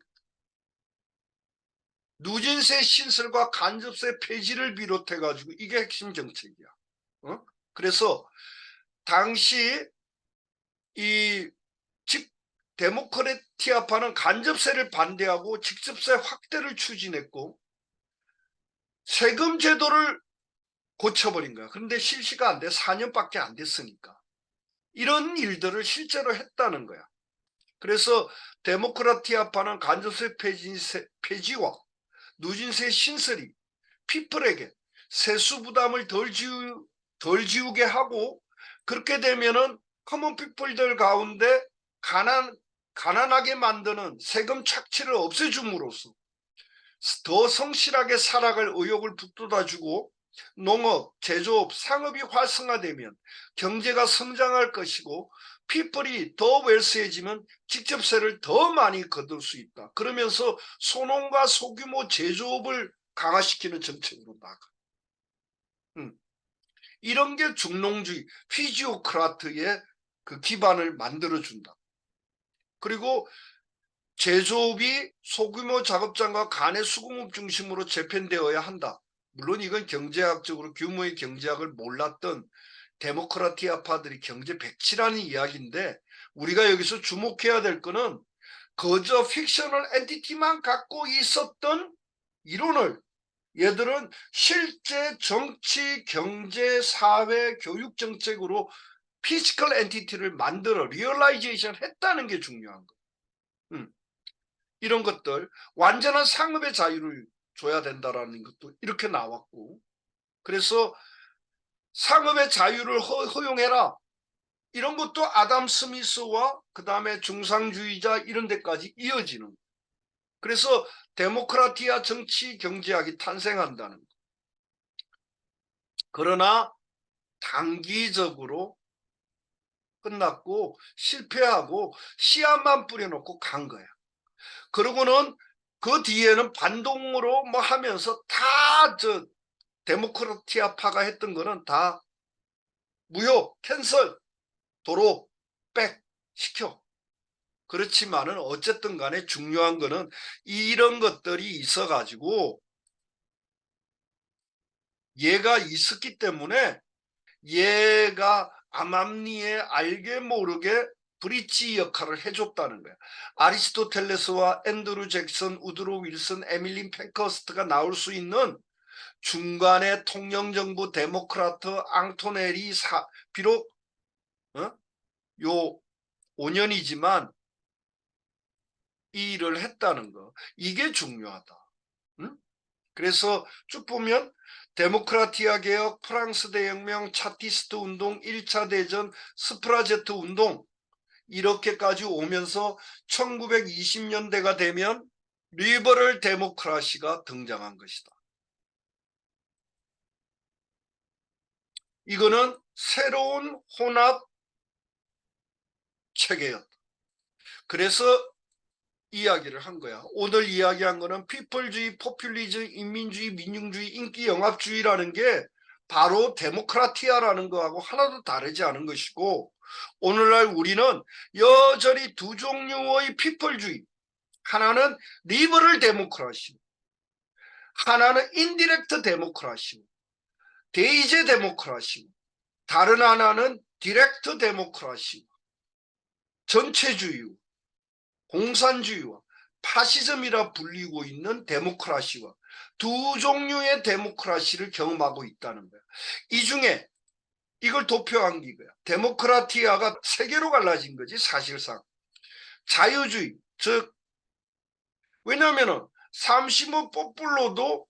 S1: 누진세 신설과 간접세 폐지를 비롯해 가지고 이게 핵심 정책이야. 그래서 당시 이 데모크라티아파는 간접세를 반대하고 직접세 확대를 추진했고 세금 제도를 고쳐버린 거야. 그런데 실시가 안 돼. 4년밖에 안 됐으니까. 이런 일들을 실제로 했다는 거야. 그래서 데모크라티아파는 간접세 폐지와 누진세 신설이 피플에게 세수 부담을 덜 지우게 하고, 그렇게 되면은 커먼 피플들 가운데 가난하게 만드는 세금 착취를 없애줌으로써 더 성실하게 살아갈 의욕을 북돋아주고 농업, 제조업, 상업이 활성화되면 경제가 성장할 것이고 피플이 더 웰스해지면 직접세를 더 많이 거둘 수 있다. 그러면서 소농과 소규모 제조업을 강화시키는 정책으로 나가. 이런 게 중농주의, 피지오크라트의 그 기반을 만들어준다. 그리고 제조업이 소규모 작업장과 간의 수공업 중심으로 재편되어야 한다. 물론 이건 경제학적으로 규모의 경제학을 몰랐던 데모크라티아파들이 경제 백치라는 이야기인데, 우리가 여기서 주목해야 될 거는 그저 픽셔널 엔티티만 갖고 있었던 이론을 얘들은 실제 정치, 경제, 사회, 교육 정책으로 피지컬 엔티티를 만들어 리얼라이제이션 했다는 게 중요한 거예요. 이런 것들, 완전한 상업의 자유를 줘야 된다라는 것도 이렇게 나왔고, 그래서 상업의 자유를 허용해라, 이런 것도 아담 스미스와 그 다음에 중상주의자 이런 데까지 이어지는 거예요. 그래서 데모크라티아 정치 경제학이 탄생한다는 거예요. 그러나 단기적으로 끝났고 실패하고 씨앗만 뿌려놓고 간 거야. 그러고는 그 뒤에는 반동으로 뭐 하면서 다 데모크라티아파가 했던 거는 다 무효, 캔슬, 도로, 백 시켜. 그렇지만은 어쨌든 간에 중요한 거는 이런 것들이 있어가지고 얘가 있었기 때문에 얘가 암암리에 알게 모르게 브릿지 역할을 해줬다는 거야. 아리스토텔레스와 앤드루 잭슨, 우드로 윌슨, 에밀린 펜커스트가 나올 수 있는 중간의 통영정부 데모크라트 앙토넬이 비록 요 5년이지만 이 일을 했다는 거, 이게 중요하다. 그래서 쭉 보면 데모크라티아 개혁, 프랑스 대혁명, 차티스트 운동, 1차 대전, 스프라제트 운동, 이렇게까지 오면서 1920년대가 되면 리버럴 데모크라시가 등장한 것이다. 이거는 새로운 혼합 체계였다. 그래서 이야기를 한 거야. 오늘 이야기한 거는 피플주의, 포퓰리즘, 인민주의, 민중주의, 인기 영합주의라는 게 바로 데모크라티아라는 거하고 하나도 다르지 않은 것이고, 오늘날 우리는 여전히 두 종류의 피플주의, 하나는 리버럴 데모크라시, 하나는 인디렉트 데모크라시, 데이제 데모크라시, 다른 하나는 디렉트 데모크라시. 전체주의, 공산주의와 파시즘이라 불리고 있는 데모크라시와 두 종류의 데모크라시를 경험하고 있다는 거야. 이 중에 이걸 도표한 게 이거야. 데모크라티아가 세 개로 갈라진 거지 사실상. 자유주의, 즉 왜냐하면은 삼시모 뽀플로도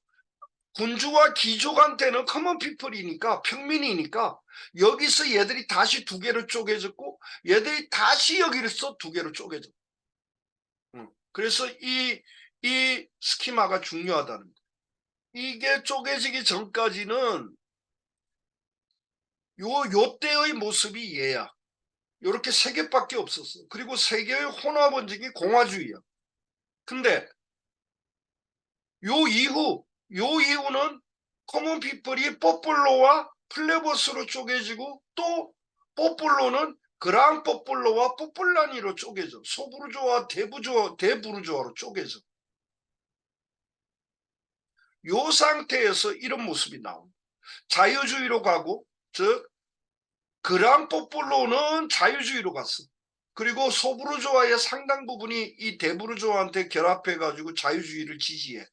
S1: 군주와 귀족한테는 커먼 피플이니까 평민이니까 여기서 얘들이 다시 두 개로 쪼개졌고 얘들이 다시 여기서 두 개로 쪼개졌고 그래서 이 스키마가 중요하다는 거예요. 이게 쪼개지기 전까지는 요 때의 모습이 얘야. 요렇게 세 개밖에 없었어. 그리고 세 개의 혼합 원칙이 공화주의야. 근데 요 이후는 커먼 피플이 포플로와 플레버스로 쪼개지고 또 포플로는 그랑 포플로와 포플라니로 쪼개져. 소부르주아와 대부르주아로 쪼개져. 요 상태에서 이런 모습이 나옵니다. 자유주의로 가고 즉 그랑 포플로는 자유주의로 갔어. 그리고 소부르주아의 상당 부분이 이 대부르주아한테 결합해가지고 자유주의를 지지해.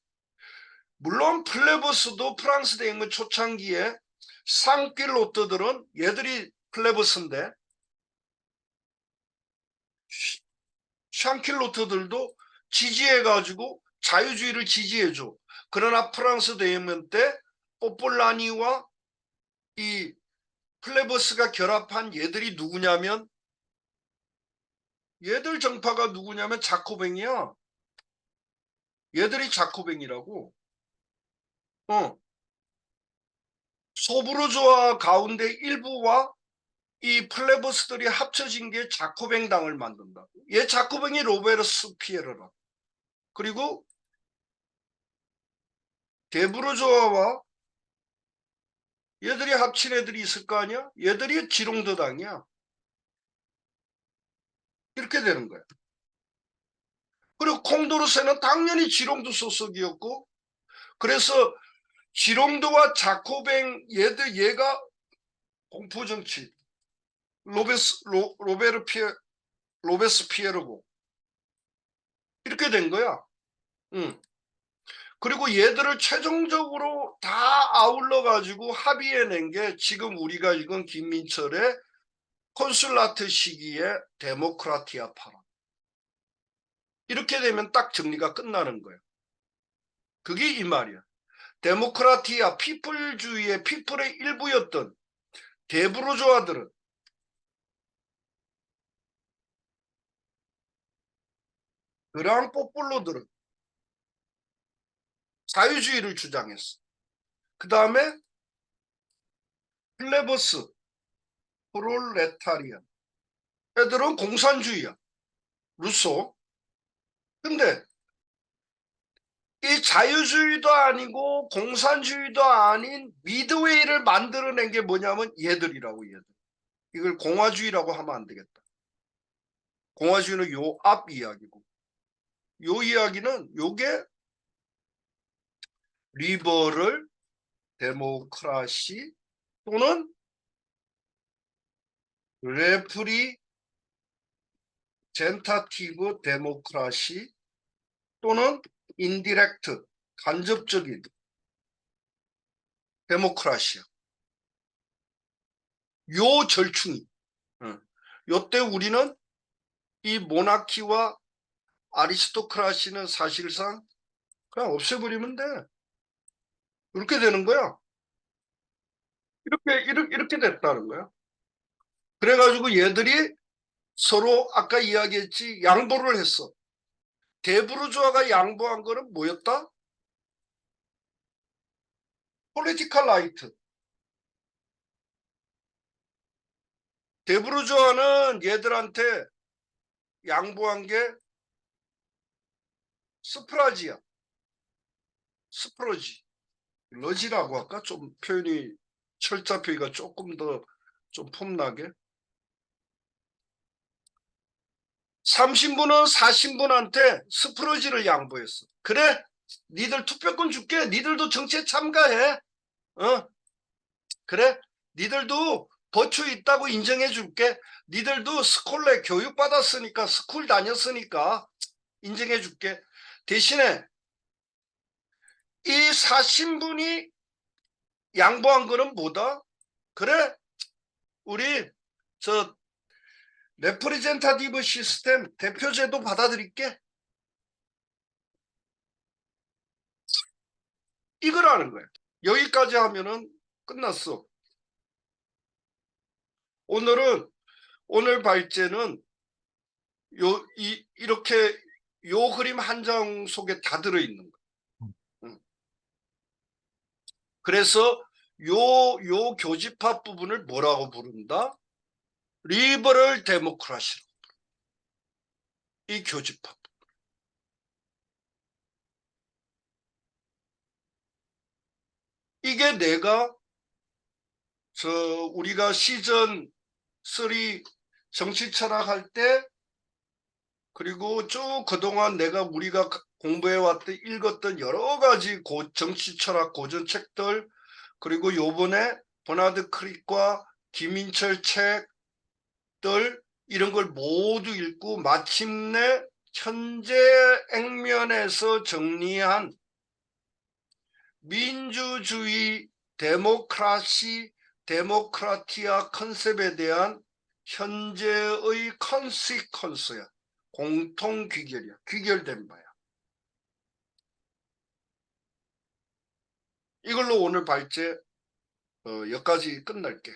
S1: 물론 플레버스도 프랑스 대혁명 초창기에 상길로트들은 얘들이 플레버스인데 샹킬로트들도 지지해가지고 자유주의를 지지해줘. 그러나 프랑스 대혁명 때 포폴라니와 이 플레버스가 결합한 얘들이 누구냐면 얘들 정파가 누구냐면 자코뱅이야. 얘들이 자코뱅이라고. 소부르주아 가운데 일부와 이 플레버스들이 합쳐진 게 자코뱅당을 만든다. 얘 자코뱅이 로베르스피에르라. 그리고 대부르주아와 얘들이 합친 애들이 있을 거 아니야? 얘들이 지롱드당이야. 이렇게 되는 거야. 그리고 콩도르세는 당연히 지롱드 소속이었고 그래서 지롱드와 자코뱅 얘가 공포정치 로베스피에르고 이렇게 된 거야. 응. 그리고 얘들을 최종적으로 다 아울러 가지고 합의해낸 게 지금 우리가 읽은 김민철의 콘슐라트 시기의 데모크라티아 파라. 이렇게 되면 딱 정리가 끝나는 거예요. 그게 이 말이야. 데모크라티아 피플주의의 피플의 일부였던 대부르주아들은 그랑 포플로들은 자유주의를 주장했어. 그 다음에 플레버스, 프롤레타리안 애들은 공산주의야. 루소. 근데 이 자유주의도 아니고 공산주의도 아닌 미드웨이를 만들어낸 게 뭐냐면 얘들이라고 얘들. 이걸 공화주의라고 하면 안 되겠다. 공화주의는 요 앞 이야기고 요 이야기는 요게 리버럴 데모크라시 또는 레프리젠타티브 데모크라시 또는 인디렉트 간접적인 데모크라시야. 요 절충이. 요때 우리는 이 모나키와 아리스토크라시는 사실상 그냥 없애버리면 돼. 이렇게 되는 거야. 이렇게 됐다는 거야. 그래가지고 얘들이 서로 아까 이야기했지 양보를 했어. 대부르주아가 양보한 거는 뭐였다? 폴리티컬 라이트. 대부르주아는 얘들한테 양보한 게 스프라지야. 스프러지. 러지라고 할까? 좀 표현이 철자 표기가 조금 더 좀 폼나게. 30분은 40분한테 스프러지를 양보했어. 그래, 니들 투표권 줄게. 니들도 정치에 참가해. 그래, 니들도 버추 있다고 인정해 줄게. 니들도 스콜레 교육 받았으니까 스쿨 다녔으니까 인정해 줄게. 대신에 이 사신분이 양보한 거는 뭐다? 그래, 우리 저 레프리젠타티브 시스템 대표제도 받아들일게. 이거라는 거야. 여기까지 하면은 끝났어. 오늘 발제는 이렇게 요 그림 한 장 속에 다 들어있는 거야. 응. 그래서 요 교집합 부분을 뭐라고 부른다? 리버럴 데모크라시. 이 교집합. 이게 내가 우리가 시즌 3 정치 철학할 때, 그리고 쭉 그동안 우리가 공부해왔던 읽었던 여러 가지 정치 철학 고전 책들, 그리고 요번에 버나드 크릭과 김인철 책들, 이런 걸 모두 읽고 마침내 현재 액면에서 정리한 민주주의 데모크라티아 컨셉에 대한 현재의 컨시퀀스야. 공통 귀결이야. 귀결된 바야. 이걸로 오늘 발제 여기까지 끝날게.